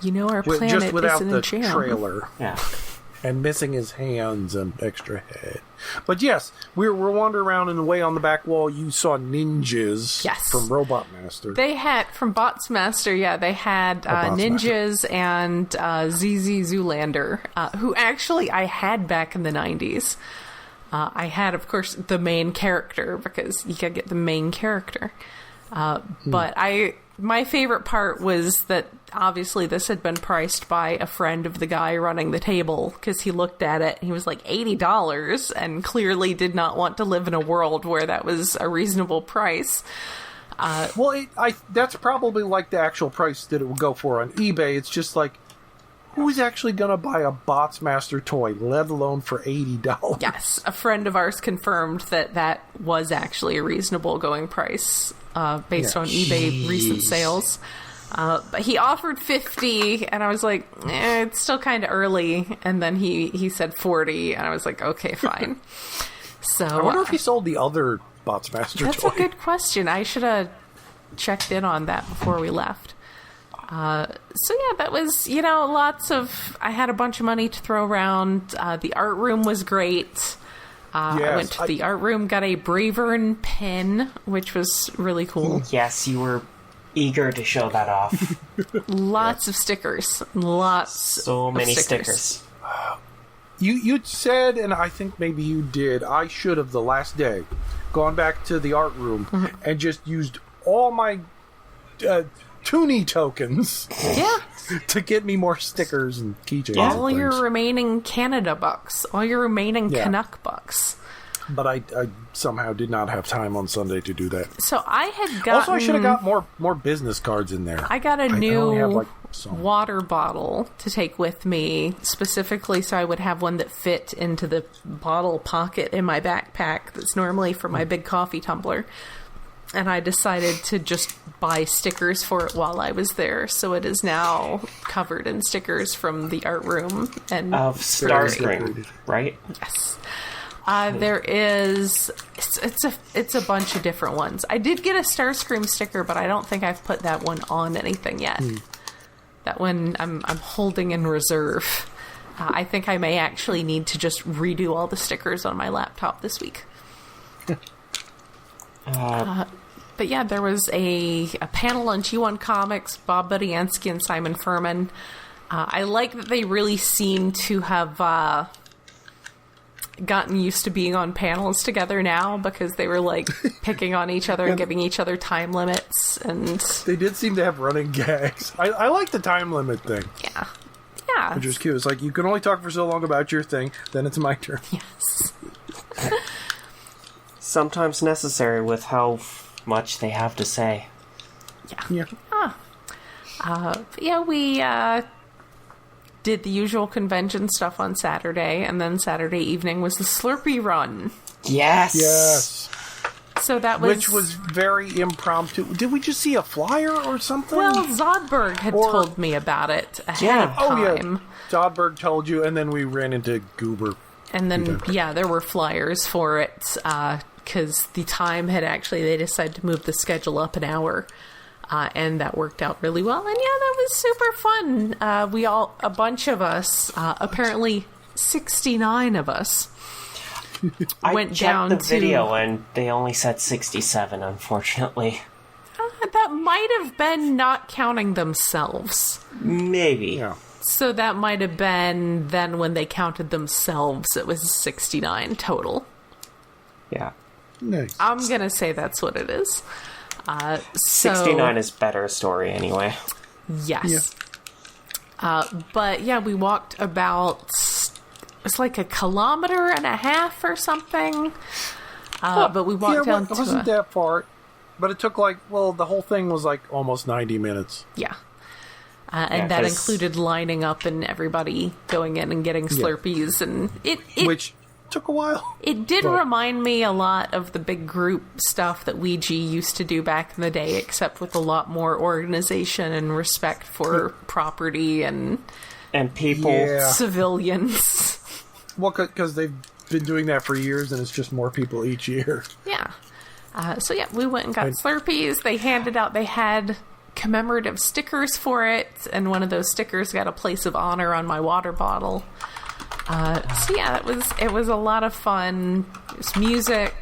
You know our planet just without isn't the in jam. trailer. Yeah. And missing his hands and extra head. But yes, we're wandering around and away on the back wall. You saw ninjas from Robot Master. They had, from Botsmaster, they had ninjas and ZZ Zoolander, who actually I had back in the 90s. I had, of course, the main character, because you gotta get the main character. But my favorite part was that obviously this had been priced by a friend of the guy running the table, because he looked at it and he was like $80 and clearly did not want to live in a world where that was a reasonable price. That's probably like the actual price that it would go for on eBay. It's just like, who's actually going to buy a Bots Master toy, let alone for $80? Yes, a friend of ours confirmed that was actually a reasonable going price based on eBay recent sales. But he offered $50, and I was like, it's still kind of early. And then he said $40, and I was like, okay, fine. So I wonder if he sold the other Bots Master that's toy. a good question. I should have checked in on that before we left. So yeah, that was, I had a bunch of money to throw around. The art room was great. I went to the art room, got a Bravern pin, which was really cool. Yes, you were eager to show that off. Lots of stickers. So many stickers. You said, and I think maybe you did, I should have the last day gone back to the art room and just used all my Toonie tokens to get me more stickers and keychains. Yeah. All your remaining Canada bucks. All your remaining Canuck bucks. But I somehow did not have time on Sunday to do that. So I had gotten... Also, I should have got more business cards in there. I got a new water bottle to take with me, specifically so I would have one that fit into the bottle pocket in my backpack that's normally for my big coffee tumbler. And I decided to just buy stickers for it while I was there, so it is now covered in stickers from the art room. And of Starscream, right? Yes. There is... It's a bunch of different ones. I did get a Starscream sticker, but I don't think I've put that one on anything yet. That one I'm holding in reserve. I think I may actually need to just redo all the stickers on my laptop this week. But yeah, there was a panel on G1 Comics, Bob Budiansky and Simon Furman. I like that they really seem to have gotten used to being on panels together now, because they were like picking on each other and giving each other time limits. And they did seem to have running gags. I like the time limit thing. Yeah. Which is cute. It's like, you can only talk for so long about your thing, then it's my turn. Yes. Sometimes necessary with how much they have to say. Yeah. We did the usual convention stuff on Saturday, and then Saturday evening was the Slurpee run. Yes. So that was... Which was very impromptu. Did we just see a flyer or something? Well, Zodberg had told me about it ahead of time. Zodberg told you, and then we ran into Goober. And then, there were flyers for it, because the time had they decided to move the schedule up an hour. And that worked out really well. And that was super fun. A bunch of us, apparently 69 of us, went down to... I checked the video and they only said 67, unfortunately. That might have been not counting themselves. Maybe. Yeah. So that might have been then when they counted themselves, it was 69 total. Yeah. Nice. I'm going to say that's what it is. 69 is better story anyway. Yes. Yeah. But we walked about, it's like 1.5 kilometers or something. But we walked down to... It wasn't that far, but it took the whole thing was almost 90 minutes. Yeah. And that included lining up and everybody going in and getting Slurpees, and which took a while. It did remind me a lot of the big group stuff that Ouija used to do back in the day, except with a lot more organization and respect for property and people, civilians. Well, because they've been doing that for years, and it's just more people each year. Yeah. We went and got Slurpees. They had commemorative stickers for it, and one of those stickers got a place of honor on my water bottle. It was a lot of fun. There was music.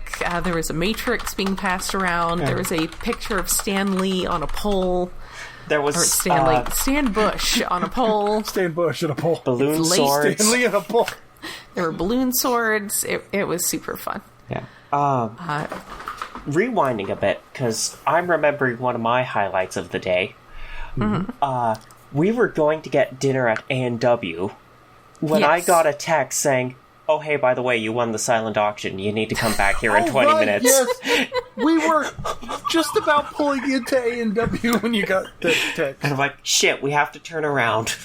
There was a Matrix being passed around. There was a picture of Stan Lee on a pole. There was Stan Bush on a pole. Stan Bush on a pole. Balloon swords. Stan Lee on a pole. There were balloon swords. It was super fun. Yeah. Rewinding a bit, because I'm remembering one of my highlights of the day. We were going to get dinner at A&W when I got a text saying, "Oh, hey, by the way, you won the silent auction. You need to come back here in 20 minutes. Yes. We were just about pulling into A&W when you got the text. And I'm like, shit, we have to turn around.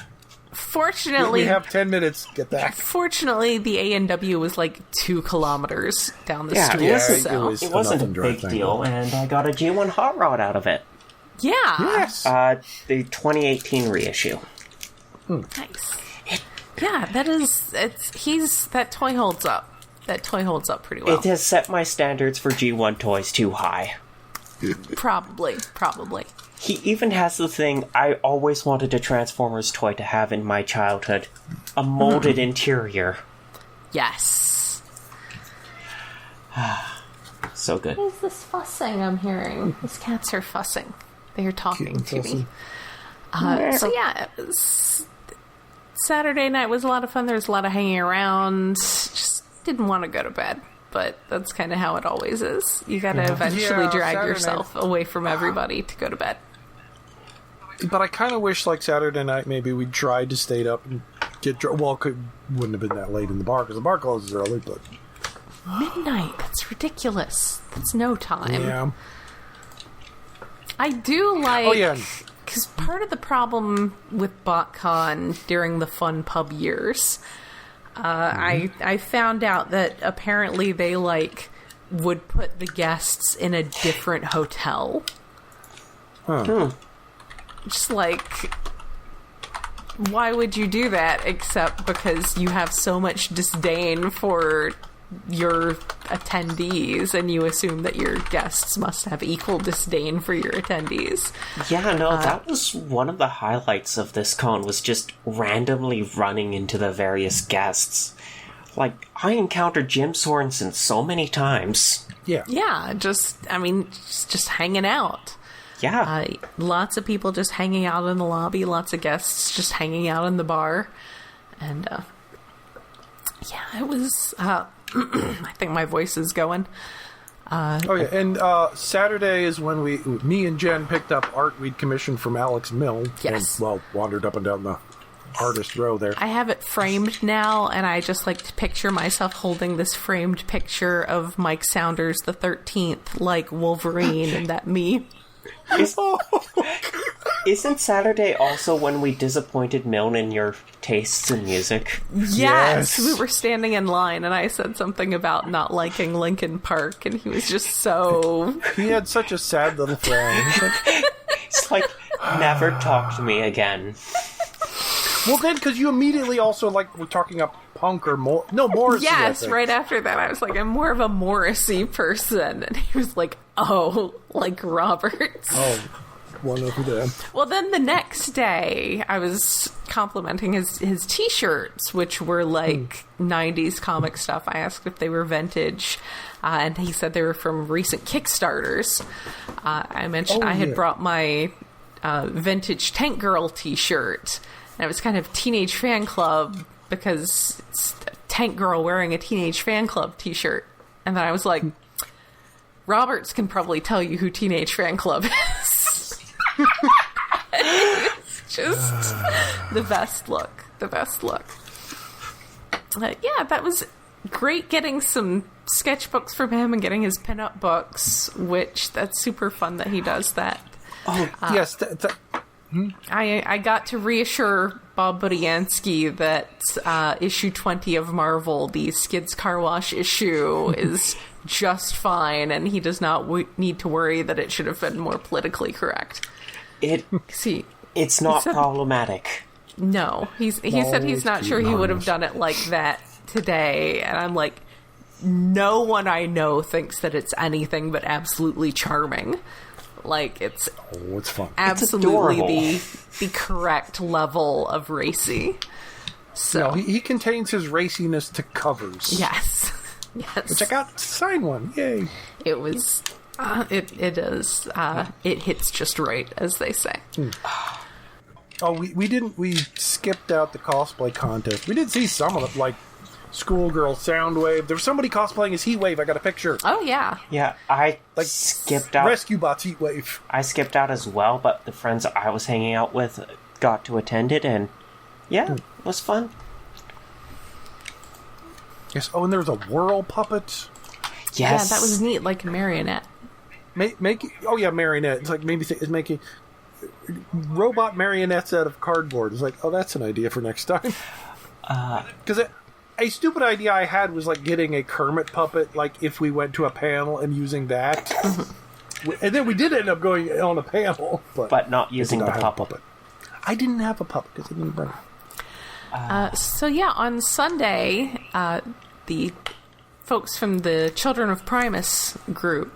Fortunately, we have 10 minutes to get back. Fortunately, the A&W was like 2 kilometers down the street. It wasn't a big deal, and I got a G1 Hot Rod out of it. Yeah. Yes. The 2018 reissue. Nice. Yeah, that toy holds up. That toy holds up pretty well. It has set my standards for G1 toys too high. Probably. He even has the thing I always wanted a Transformers toy to have in my childhood. A molded interior. Yes. So good. What is this fussing I'm hearing? These cats are fussing. They're talking to me. So yeah, it was... Saturday night was a lot of fun. There was a lot of hanging around. Just didn't want to go to bed. But that's kind of how it always is. You got to eventually drag Saturday yourself away from everybody to go to bed. But I kind of wish, like, Saturday night, maybe we tried to stay up and get drunk. Well, wouldn't have been that late in the bar, because the bar closes early, but... Midnight? That's ridiculous. That's no time. Yeah. I do like... Oh, yeah. Because part of the problem with BotCon during the fun pub years... I found out that apparently they, like, would put the guests in a different hotel. Just like, why would you do that except because you have so much disdain for your attendees and you assume that your guests must have equal disdain for your attendees. Yeah, no, that was one of the highlights of this con, was just randomly running into the various guests. Like, I encountered Jim Sorensen so many times. Yeah. Yeah, just hanging out. Yeah. Lots of people just hanging out in the lobby, lots of guests just hanging out in the bar. And, yeah, it was, I think my voice is going. And Saturday is when me and Jen picked up art we'd commissioned from Alex Mill. Yes. And, wandered up and down the artist row there. I have it framed now, and I just like to picture myself holding this framed picture of Mike Saunders the 13th, like Wolverine and that meme. Isn't Saturday also when we disappointed Milne in your tastes in music? Yes! We were standing in line, and I said something about not liking Linkin Park, and he was just so... He had such a sad little frown. It's like, never talk to me again. Well, then, because you immediately also, like, were talking up punk or more... No, Morrissey. Yes, right after that, I was like, I'm more of a Morrissey person. And he was like, oh, like Roberts. Oh, one of them. Well, then the next day, I was complimenting his T-shirts, which were like 90s comic stuff. I asked if they were vintage, and he said they were from recent Kickstarters. I mentioned I had brought my vintage Tank Girl T-shirt, and it was kind of Teenage Fan Club, because it's a Tank Girl wearing a Teenage Fan Club T-shirt. And then I was like, Roberts can probably tell you who Teenage Fan Club is. It's just the best look. Yeah, that was great getting some sketchbooks from him and getting his pinup books, which that's super fun that he does that. Oh, yes. I got to reassure Bob Budiansky that issue 20 of Marvel, the Skids Car Wash issue, is just fine, and he does not need to worry that it should have been more politically correct. It's not problematic. No, he said he's not sure he would have done it like that today, and I'm like, no one I know thinks that it's anything but absolutely charming. Like, it's fun. Absolutely the correct level of racy. So no, he contains his raciness to covers. Yes. Which I got to sign one. Yay! It was. It is. It hits just right, as they say. Oh, we didn't. We skipped out the cosplay contest. We did see some of it. Like, Schoolgirl, Soundwave. There was somebody cosplaying as Heatwave. I got a picture. Oh, yeah. Yeah, I skipped out. Rescue Bots Heatwave. I skipped out as well, but the friends I was hanging out with got to attend it, and yeah, it was fun. Yes. Oh, and there was a whirl puppet. Yes. Yeah, that was neat, like a marionette. Oh yeah, marionette. It's like it's making robot marionettes out of cardboard. It's like, oh, that's an idea for next time. Because a stupid idea I had was like getting a Kermit puppet, like if we went to a panel and using that. And then we did end up going on a panel, but not using the puppet. I didn't have a puppet because I didn't bring it. So yeah, on Sunday, the folks from the Children of Primus group,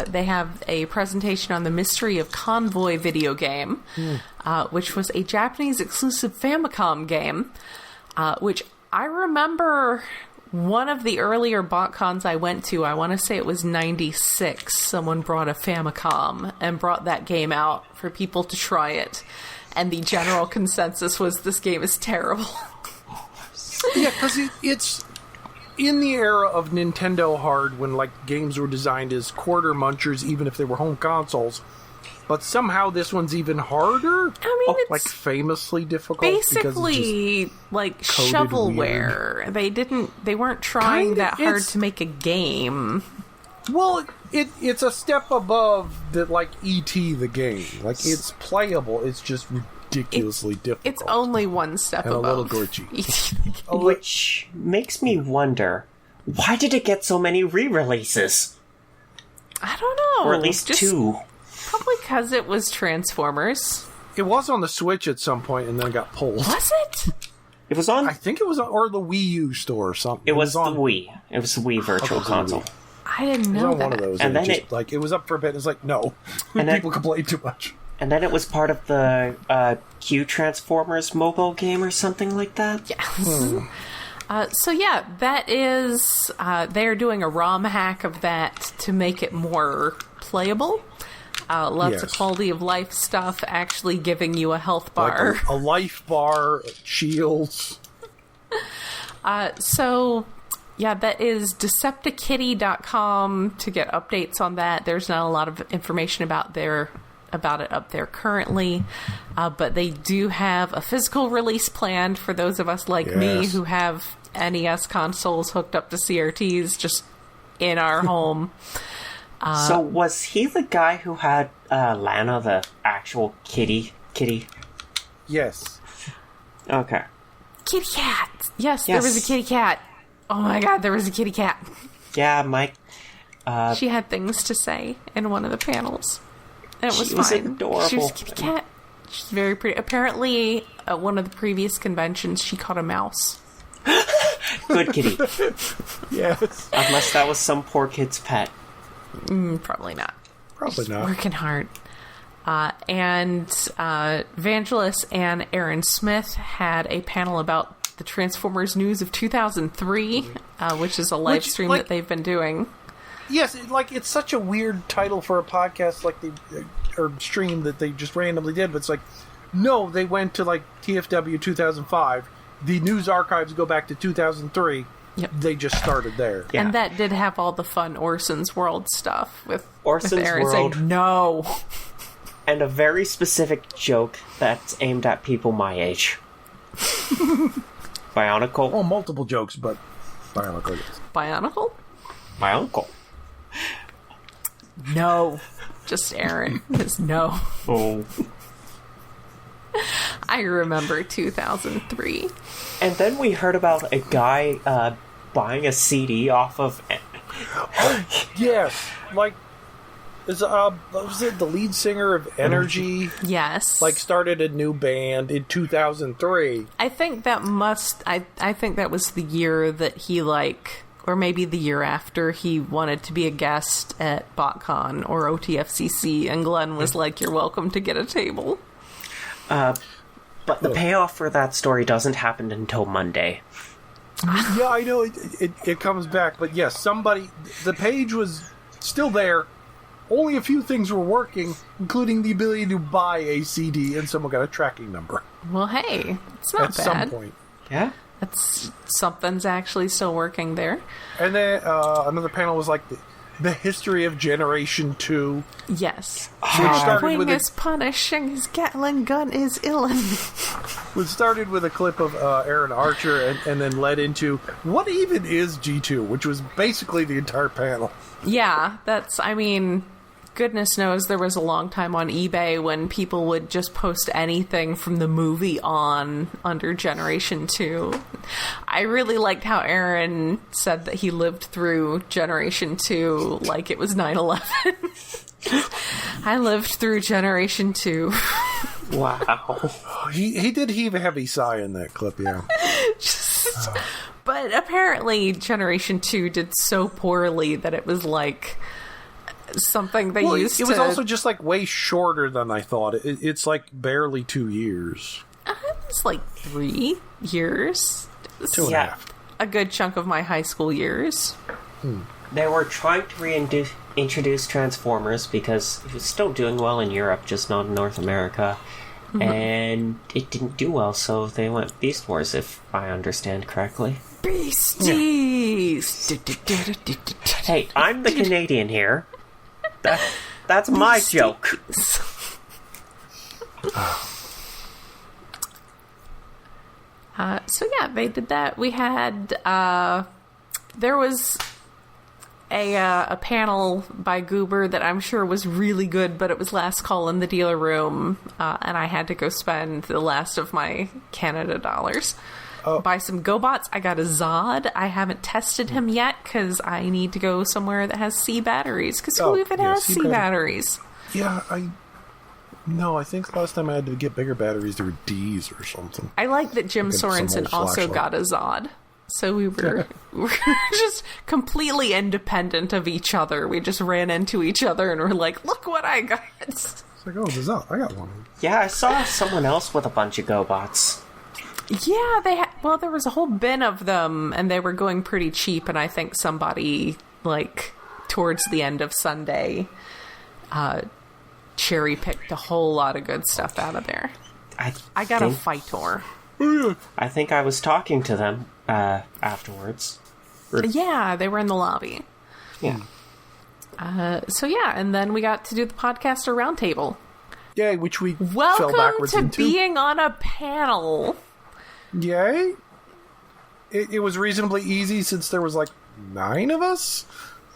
they have a presentation on the Mystery of Convoy video game, which was a Japanese exclusive Famicom game, which I remember one of the earlier BotCons I went to, I want to say it was 96, someone brought a Famicom and brought that game out for people to try it. And the general consensus was this game is terrible. Yeah, because it's in the era of Nintendo hard when like games were designed as quarter munchers, even if they were home consoles. But somehow this one's even harder. I mean, it's like famously difficult. basically like shovelware. Weird. They weren't trying that hard to make a game. Well, it's a step above the like E.T. the game. Like it's playable. It's just ridiculously difficult. It's only one step above. A little glitchy. E.T. the game. Which makes me wonder, why did it get so many re-releases? I don't know. Or at least two. Probably because it was Transformers. It was on the Switch at some point and then got pulled. Was it? It was on... I think it was on, or the Wii U store or something. It was on the Wii. It was the Wii Virtual Console. I didn't know that. One of those, and then it was up for a bit. It's like no, and people complained too much. And then it was part of the Q Transformers mobile game or something like that. Yes. So yeah, that is they're doing a ROM hack of that to make it more playable. Lots of quality of life stuff, actually giving you a health bar, like a life bar, shields. So. Yeah, that is Deceptikitty.com to get updates on that. There's not a lot of information about it up there currently, but they do have a physical release planned for those of us like me who have NES consoles hooked up to CRTs just in our home. So was he the guy who had Lana, the actual kitty? Yes. Okay. Kitty cat! Yes, there was a kitty cat. Oh my god, there was a kitty cat. Yeah, Mike. She had things to say in one of the panels. And it was fine. She was adorable. She was a kitty cat. She's very pretty. Apparently, at one of the previous conventions, she caught a mouse. Good kitty. Yes. Unless that was some poor kid's pet. Probably not. Probably not. Working hard. And Vangelis and Aaron Smith had a panel about the Transformers news of 2003, which is a live stream that they've been doing. Yes, it's such a weird title for a podcast or stream that they just randomly did, but it's like, no, they went to TFW 2005. The news archives go back to 2003. Yep. They just started there. Yeah. And that did have all the fun Orson's World stuff with World. Aaron saying, no. And a very specific joke that's aimed at people my age. Bionicle. Oh, multiple jokes, but Bionicle, yes. Bionicle? Bionicle. No. Just Aaron. Just no. Oh. I remember 2003. And then we heard about a guy buying a CD off of... Oh, yes. Was it the lead singer of Energy? Yes. Started a new band in 2003. I think that I think that was the year that he or maybe the year after he wanted to be a guest at BotCon or OTFCC, and Glenn was like, "You're welcome to get a table." But the payoff for that story doesn't happen until Monday. Yeah, I know it comes back, but yes, the page was still there. Only a few things were working, including the ability to buy a CD, and someone got a tracking number. Well, hey, it's not bad. At some point. Yeah. Something's actually still working there. And then another panel was like the history of Generation 2. Yes. Started is punishing, his Gatling gun is illin. It started with a clip of Aaron Archer and then led into what even is G2, which was basically the entire panel. Yeah, goodness knows there was a long time on eBay when people would just post anything from the movie on under Generation 2. I really liked how Aaron said that he lived through Generation 2 like it was 9/11. I lived through Generation 2. Wow. He did heave a heavy sigh in that clip, yeah. But apparently Generation 2 did so poorly that it was like something they used to... It was also just like way shorter than I thought. It's like barely 2 years. It's like 3 years. 2.5. A good chunk of my high school years. They were trying to reintroduce Transformers because it was still doing well in Europe, just not in North America. Mm-hmm. And it didn't do well, so they went Beast Wars, if I understand correctly. Beasties! Hey, I'm the Canadian here. That's my joke. So yeah, they did that. We had there was a panel by Goober that I'm sure was really good, but it was last call in the dealer room, and I had to go spend the last of my Canada dollars. Buy some GoBots. I got a Zod. I haven't tested him yet because I need to go somewhere that has C batteries. Because who even has C batteries? Yeah, I think last time I had to get bigger batteries, there were D's or something. I like that Jim Sorensen also got a Zod. So we were just completely independent of each other. We just ran into each other and were like, look what I got. It's like, oh, there's Zod. I got one. Yeah, I saw someone else with a bunch of GoBots. Yeah, there was a whole bin of them, and they were going pretty cheap, and I think somebody, towards the end of Sunday, cherry-picked a whole lot of good stuff out of there. I got a Fightor. I think I was talking to them afterwards. Yeah, they were in the lobby. Yeah. And then we got to do the podcaster roundtable. Yay, which we fell Welcome backwards to into. being on a panel. Yay. It was reasonably easy since there was 9 of us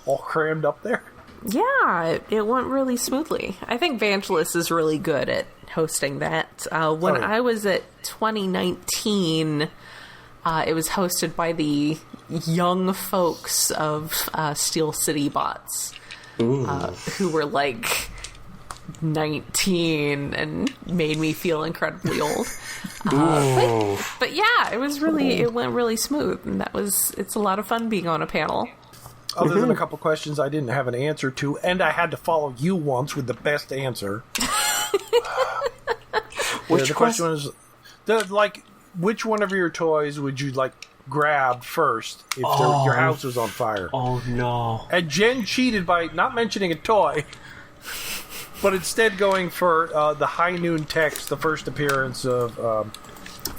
all crammed up there. Yeah, it went really smoothly. I think Vangelis is really good at hosting that. When I was at 2019, it was hosted by the young folks of Steel City Bots, who were 19 and made me feel incredibly old. But yeah, it went really smooth, and it's a lot of fun being on a panel. Other than a couple questions I didn't have an answer to, and I had to follow you once with the best answer. The question was, which one of your toys would you grab first if your house was on fire? Oh no! And Jen cheated by not mentioning a toy, but instead going for the High Noon Text, the first appearance of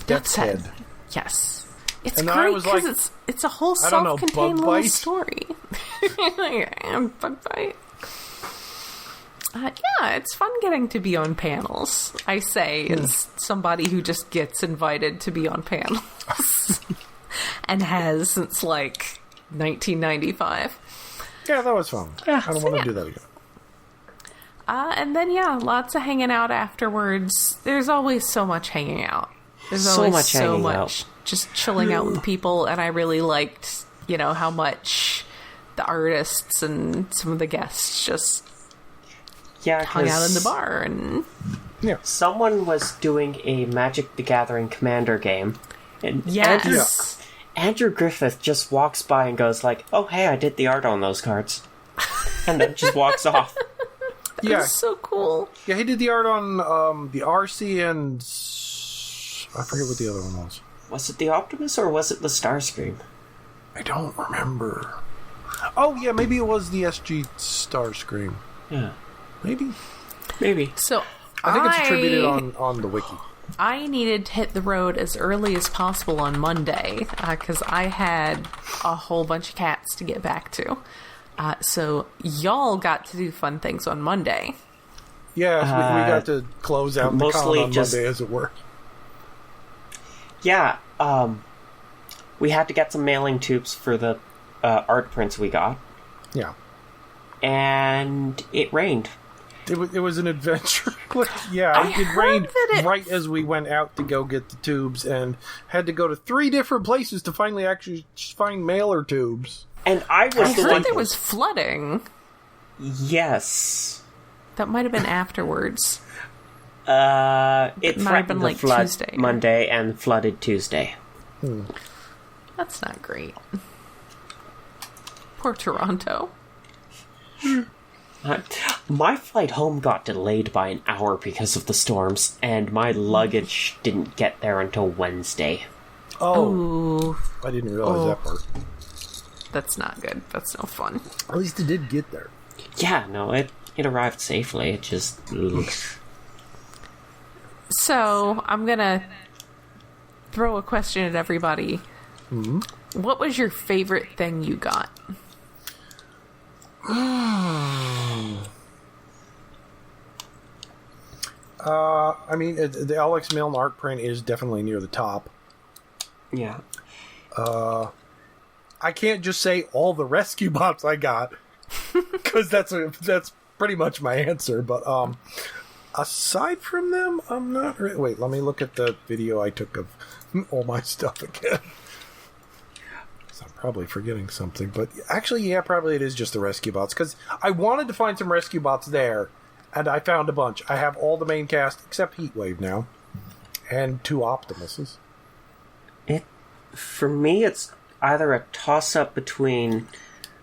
Death's Head. Yes. It's and great because it's a whole self-contained little story. Bug bite. Yeah, it's fun getting to be on panels, I say, as somebody who just gets invited to be on panels. And has since 1995. Yeah, that was fun. I don't want to do that again. And then, lots of hanging out afterwards. There's always so much hanging out. There's always so much just chilling out with people, and I really liked, how much the artists and some of the guests just hung out in the bar. And someone was doing a Magic the Gathering Commander game, and Andrew Griffith just walks by and goes oh, hey, I did the art on those cards. And then just walks off. That was so cool. Yeah, he did the art on the RC and... I forget what the other one was. Was it the Optimus or was it the Starscream? I don't remember. Oh, yeah, maybe it was the SG Starscream. Yeah. Maybe. Maybe. So, I think it's attributed on the wiki. I needed to hit the road as early as possible on Monday because I had a whole bunch of cats to get back to. So y'all got to do fun things on Monday. Yes, we got to close out the con on Monday, as it were. Yeah, we had to get some mailing tubes for the art prints we got. Yeah. And it rained. It was an adventure. It rained right as we went out to go get the tubes and had to go to 3 different places to finally actually find mailer tubes. And I heard there was flooding. Yes. That might have been afterwards. It threatened to flood Tuesday. Monday and flooded Tuesday. That's not great. Poor Toronto. My flight home got delayed by an hour because of the storms, and my luggage didn't get there until Wednesday. Oh. I didn't realize that part. That's not good. That's no fun. At least it did get there. Yeah, no, it arrived safely. It just... So, I'm gonna throw a question at everybody. Mm-hmm. What was your favorite thing you got? I mean, the Alex Milne art print is definitely near the top. Yeah. I can't just say all the rescue bots I got, because that's pretty much my answer. But aside from them, I'm not. Wait, let me look at the video I took of all my stuff again. I'm probably forgetting something, but actually, yeah, probably it is just the rescue bots, because I wanted to find some rescue bots there, and I found a bunch. I have all the main cast except Heatwave now, and 2 Optimuses. For me, it's either a toss-up between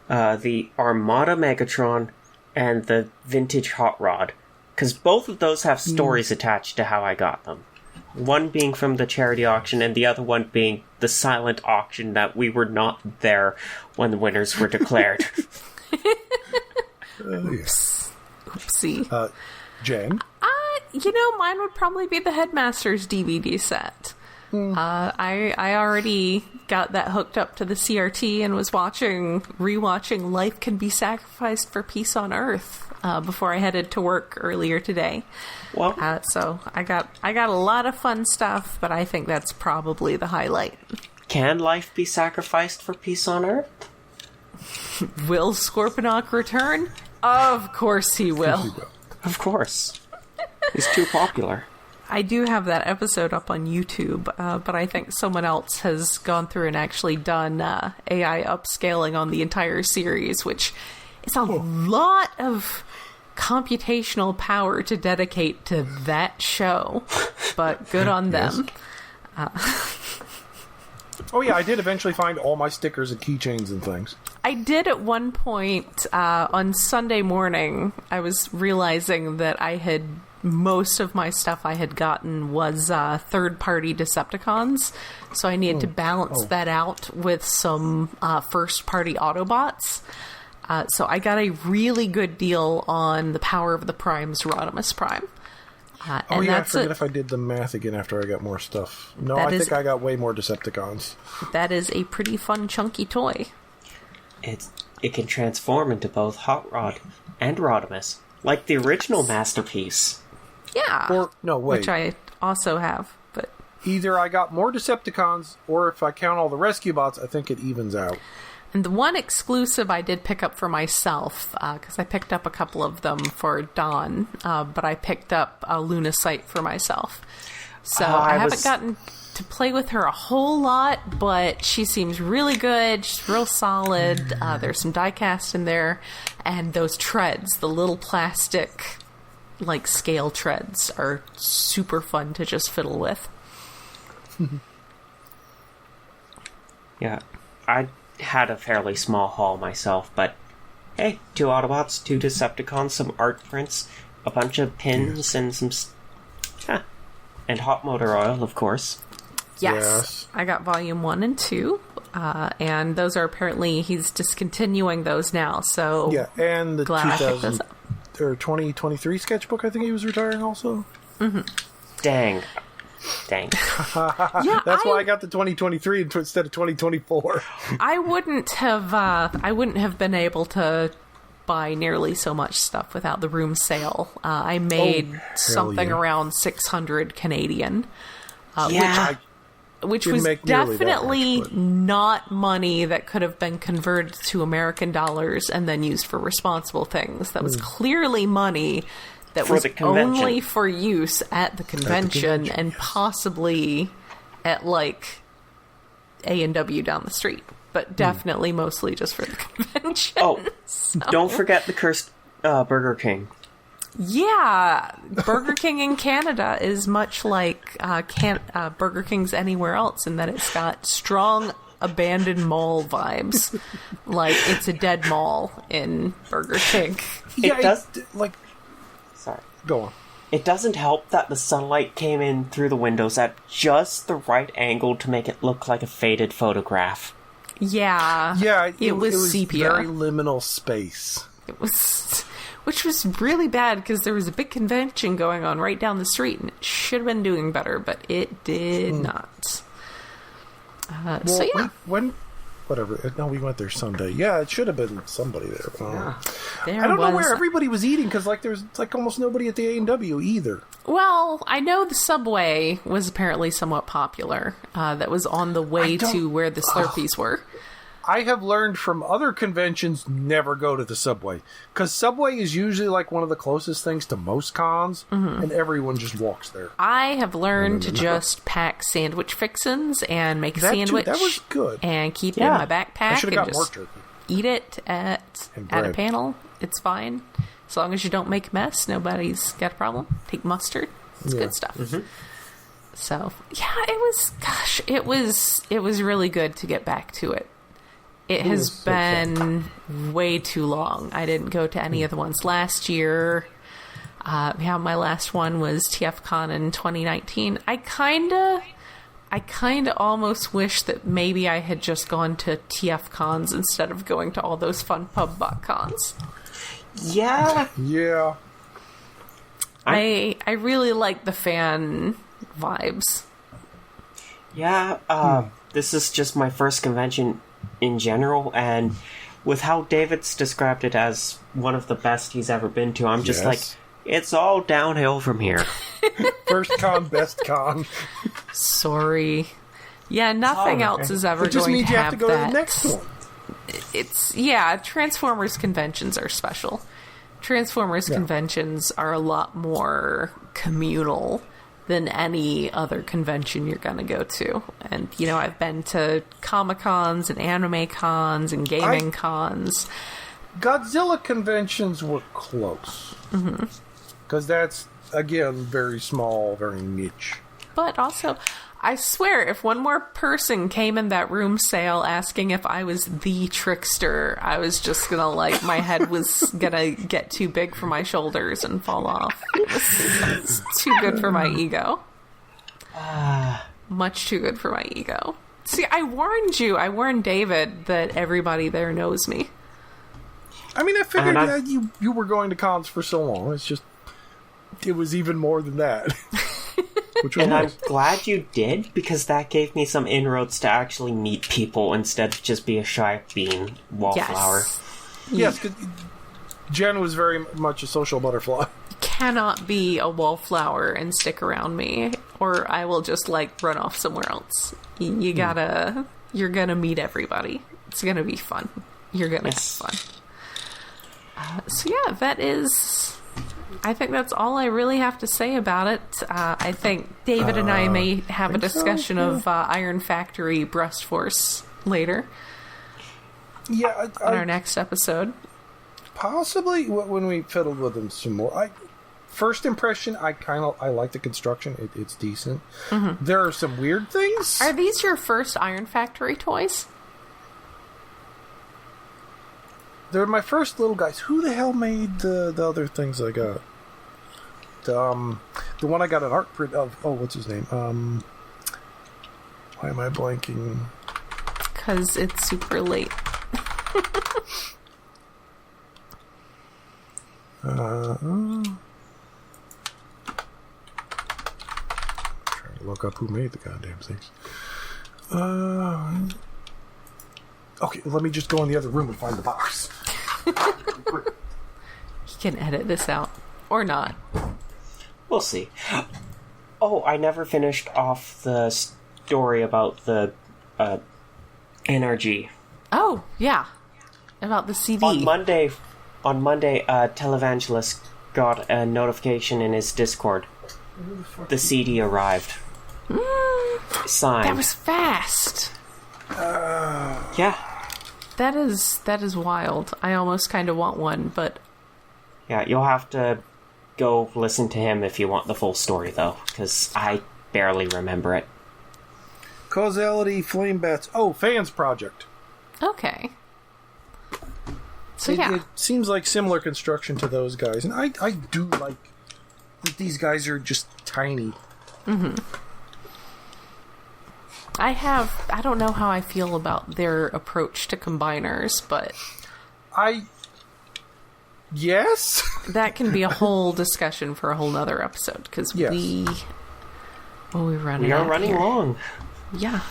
the Armada Megatron and the Vintage Hot Rod, because both of those have stories attached to how I got them. One being from the charity auction, and the other one being the silent auction that we were not there when the winners were declared. Oops. Oopsie. Jen? Mine would probably be the Headmaster's DVD set. I already got that hooked up to the CRT and was rewatching Life Can Be Sacrificed for Peace on Earth before I headed to work earlier today. Well, so I got a lot of fun stuff, but I think that's probably the highlight. Can life be sacrificed for peace on Earth? Will Scorponok return? Of course he will. Of course. He's too popular. I do have that episode up on YouTube, but I think someone else has gone through and actually done AI upscaling on the entire series, which is a lot of computational power to dedicate to that show, but good on them. Oh yeah, I did eventually find all my stickers and keychains and things. I did at one point on Sunday morning. I was realizing that most of my stuff I had gotten was third-party Decepticons, so I needed to balance that out with some first-party Autobots. So I got a really good deal on the Power of the Prime's Rodimus Prime. I forget if I did the math again after I got more stuff. No, I think I got way more Decepticons. That is a pretty fun, chunky toy. It can transform into both Hot Rod and Rodimus, like the original Masterpiece. Yeah. Wait. Which I also have, but... Either I got more Decepticons, or if I count all the rescue bots, I think it evens out. And the one exclusive I did pick up for myself, because I picked up a couple of them for Dawn, but I picked up a Lunacite for myself. So I haven't gotten to play with her a whole lot, but she seems really good. She's real solid. There's some die-cast in there. And those treads, the little plastic, scale treads, are super fun to just fiddle with. Yeah, I had a fairly small haul myself, but hey, 2 Autobots, 2 Decepticons, some art prints, a bunch of pins, and some... and hot motor oil, of course. Yes. I got volume 1 and 2, and those are apparently... He's discontinuing those now, so... Yeah, and the or 2023 sketchbook. I think he was retiring also. Mm-hmm. Dang. Yeah, that's why I got the 2023 instead of 2024. I wouldn't have been able to buy nearly so much stuff without the room sale. I made something around 600 Canadian, which was definitely not money that could have been converted to American dollars and then used for responsible things. That was clearly money that was only for use at the convention and possibly at like A&W down the street, but definitely mostly just for the convention. Oh, don't forget the cursed Burger King. Yeah, Burger King in Canada is much like Burger King's anywhere else in that it's got strong abandoned mall vibes. Like it's a dead mall in Burger King. It does Sorry. Go on. It doesn't help that the sunlight came in through the windows at just the right angle to make it look like a faded photograph. Yeah. Yeah, it was sepia. Very liminal space. It was, which was really bad because there was a big convention going on right down the street and it should have been doing better, but it did not. So yeah. Whatever. No, we went there Sunday. Yeah, it should have been somebody there. There I don't know where everybody was eating because there's almost nobody at the A&W either. Well, I know the Subway was apparently somewhat popular. That was on the way to where the Slurpees were. I have learned from other conventions never go to the Subway because Subway is usually like one of the closest things to most cons, and everyone just walks there. I have learned to just pack sandwich fixins and make a sandwich. That was good. And keep it in my backpack. I should have got more just turkey. Eat it at a panel. It's fine. As long as you don't make a mess, nobody's got a problem. Take mustard. It's good stuff. Mm-hmm. So, yeah, it was really good to get back to it. It has been way too long. I didn't go to any of the ones last year. My last one was TFCON in 2019. I kind of almost wish that maybe I had just gone to TFCons instead of going to all those fun pub buck cons. Yeah. Yeah. I really like the fan vibes. Yeah. This is just my first convention in general, and with how David's described it as one of the best he's ever been to, I'm just like, it's all downhill from here. First con, best con. Sorry. Yeah, nothing else is ever going to have that. It just means you have to go to the next one. Transformers conventions are special. Transformers conventions are a lot more communal than any other convention you're going to go to. And, I've been to Comic-Cons and anime cons and gaming cons. Godzilla conventions were close. Because that's, again, very small, very niche. But also, I swear, if one more person came in that room sale asking if I was the trickster, I was just gonna, my head was gonna get too big for my shoulders and fall off. It was too good for my ego. Much too good for my ego. See, I warned David that everybody there knows me. I mean, I figured you were going to cons for so long. It's just, it was even more than that. And I'm glad you did, because that gave me some inroads to actually meet people instead of just be a shy bean wallflower. Yes, because Jen was very much a social butterfly. You cannot be a wallflower and stick around me, or I will just, run off somewhere else. You're gonna meet everybody. It's gonna be fun. You're gonna have fun. That is... I think that's all I really have to say about it. I think David and I may have a discussion of Iron Factory Breast Force later. Yeah, on our next episode. Possibly when we fiddled with them some more. First impression, I like the construction. It's decent. Mm-hmm. There are some weird things. Are these your first Iron Factory toys? They're my first little guys. Who the hell made the other things I got? The one I got an art print of. Oh, what's his name? Why am I blanking? Because it's super late. Trying to look up who made the goddamn things. Okay, let me just go in the other room and find the box. You can edit this out. Or not. We'll see. Oh, I never finished off the story about the energy. Oh, yeah. About the CD. On Monday, Televangelist got a notification in his Discord. The CD arrived. Signed. That was fast. Yeah. That is wild. I almost kind of want one, but... Yeah, you'll have to go listen to him if you want the full story, though, because I barely remember it. Causality, Flame Bats. Oh, Fans Project. Okay. So, It seems like similar construction to those guys. And I do like that these guys are just tiny. Mm-hmm. I don't know how I feel about their approach to combiners, but... Yes? That can be a whole discussion for a whole nother episode, because yes. we are running long. Yeah.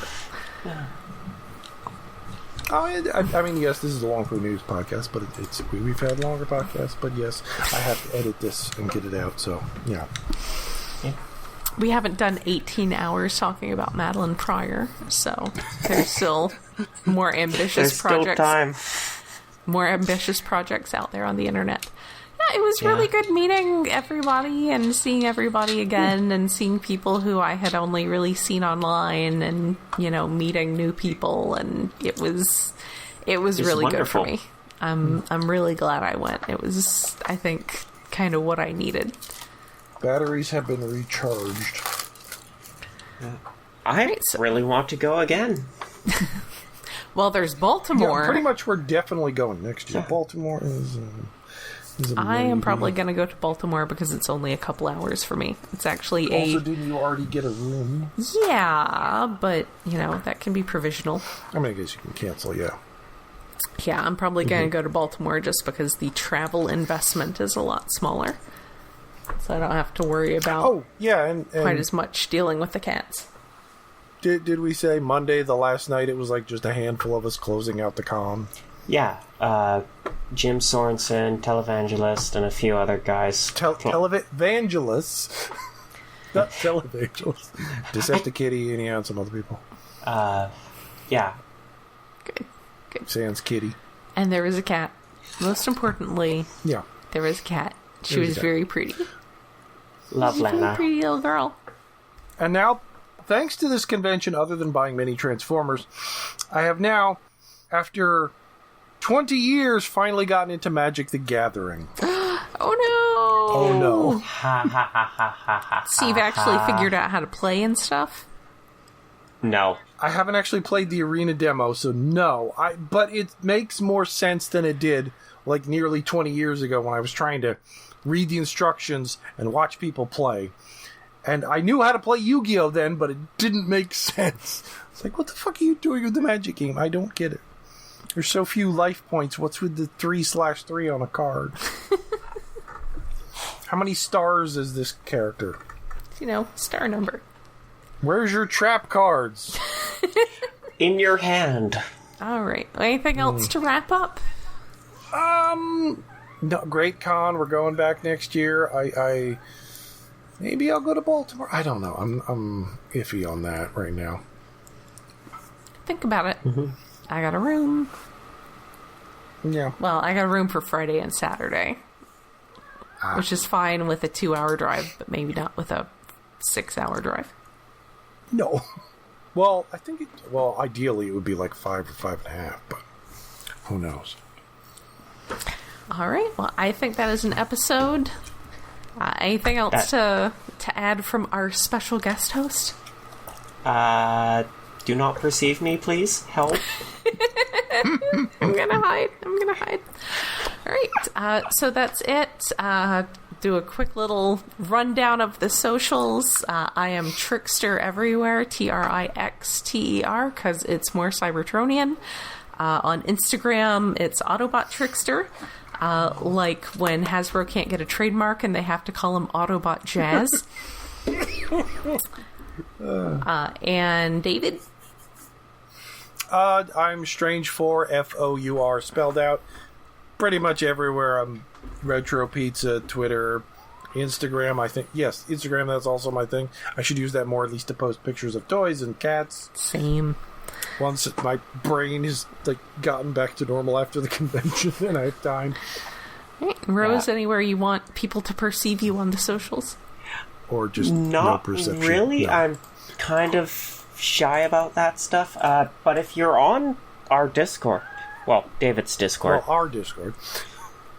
Oh, I mean, yes, this is a Long Food News podcast, but we've had longer podcasts, but yes, I have to edit this and get it out, so, yeah. We haven't done 18 hours talking about Madeline Pryor, so there's still more ambitious projects. Still time. More ambitious projects out there on the internet. Yeah, it was really good meeting everybody and seeing everybody again and seeing people who I had only really seen online and, meeting new people, and it was really wonderful. good for me. I'm really glad I went. It was, I think, kind of what I needed. Batteries have been recharged. I really want to go again. Well, there's Baltimore. Yeah, pretty much we're definitely going next year. Baltimore is I am probably going to go to Baltimore because it's only a couple hours for me. It's actually Also, didn't you already get a room? Yeah, but, that can be provisional. I mean, I guess you can cancel, yeah. Yeah, I'm probably going to go to Baltimore just because the travel investment is a lot smaller. So I don't have to worry about and quite as much dealing with the cats. Did we say Monday, the last night, it was like just a handful of us closing out the con? Yeah, Jim Sorensen, Televangelist, and a few other guys. Televangelists. Not televangelists. Decepticitty, and some other people. Yeah. Good. Sans Kitty. And there was a cat. Most importantly, there was a cat. She was very pretty. Love Lana. Very pretty little girl. And now, thanks to this convention, other than buying many Transformers, I have now, after 20 years, finally gotten into Magic the Gathering. Oh no! So you've actually figured out how to play and stuff? No. I haven't actually played the arena demo, so no. But it makes more sense than it did like nearly 20 years ago when I was trying to read the instructions and watch people play. And I knew how to play Yu-Gi-Oh! Then, but it didn't make sense. It's like, what the fuck are you doing with the Magic game? I don't get it. There's so few life points. What's with the 3/3 on a card? How many stars is this character? Star number. Where's your trap cards? In your hand. All right. Anything else to wrap up? No, great con. We're going back next year. I maybe I'll go to Baltimore. I don't know. I'm iffy on that right now. Think about it. Mm-hmm. I got a room. Yeah. Well, I got a room for Friday and Saturday, which is fine with a 2-hour drive, but maybe not with a 6-hour drive. No. Well, I think ideally it would be like 5 or 5.5, but who knows? All right. Well, I think that is an episode. Anything else to add from our special guest host? Do not perceive me, please. Help. I'm gonna hide. All right. So that's it. Do a quick little rundown of the socials. I am Trickster everywhere, Trixter, because it's more Cybertronian. On Instagram, it's Autobot Trickster. Like when Hasbro can't get a trademark and they have to call him Autobot Jazz. And David? I'm Strange4, Four, spelled out. Pretty much everywhere. I'm Retro Pizza, Twitter, Instagram, I think. Yes, Instagram, that's also my thing. I should use that more, at least to post pictures of toys and cats. Same. Once my brain has gotten back to normal after the convention and I have time. Right. Rose, anywhere you want people to perceive you on the socials? Or just no perception? Not really. No. I'm kind of shy about that stuff. But if you're on our Discord, well, David's Discord. Well, our Discord.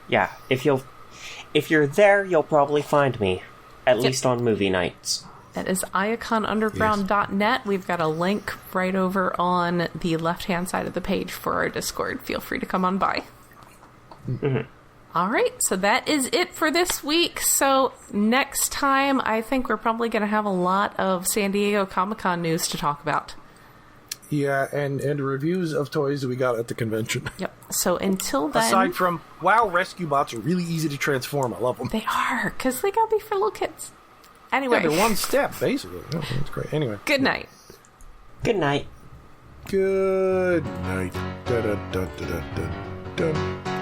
Yeah, if you're there, you'll probably find me, at least on movie nights. That is iaconunderground.net. We've got a link right over on the left-hand side of the page for our Discord. Feel free to come on by. Mm-hmm. All right, so that is it for this week. So next time, I think we're probably going to have a lot of San Diego Comic-Con news to talk about. Yeah, and reviews of toys that we got at the convention. Yep. So until then... Aside from, wow, rescue bots are really easy to transform. I love them. They are, because they got to be for little kids. Anyway. Yeah, they're one step, basically. Oh, that's great. Anyway. Good night. Good night. Good night. Da, da, da, da, da, da.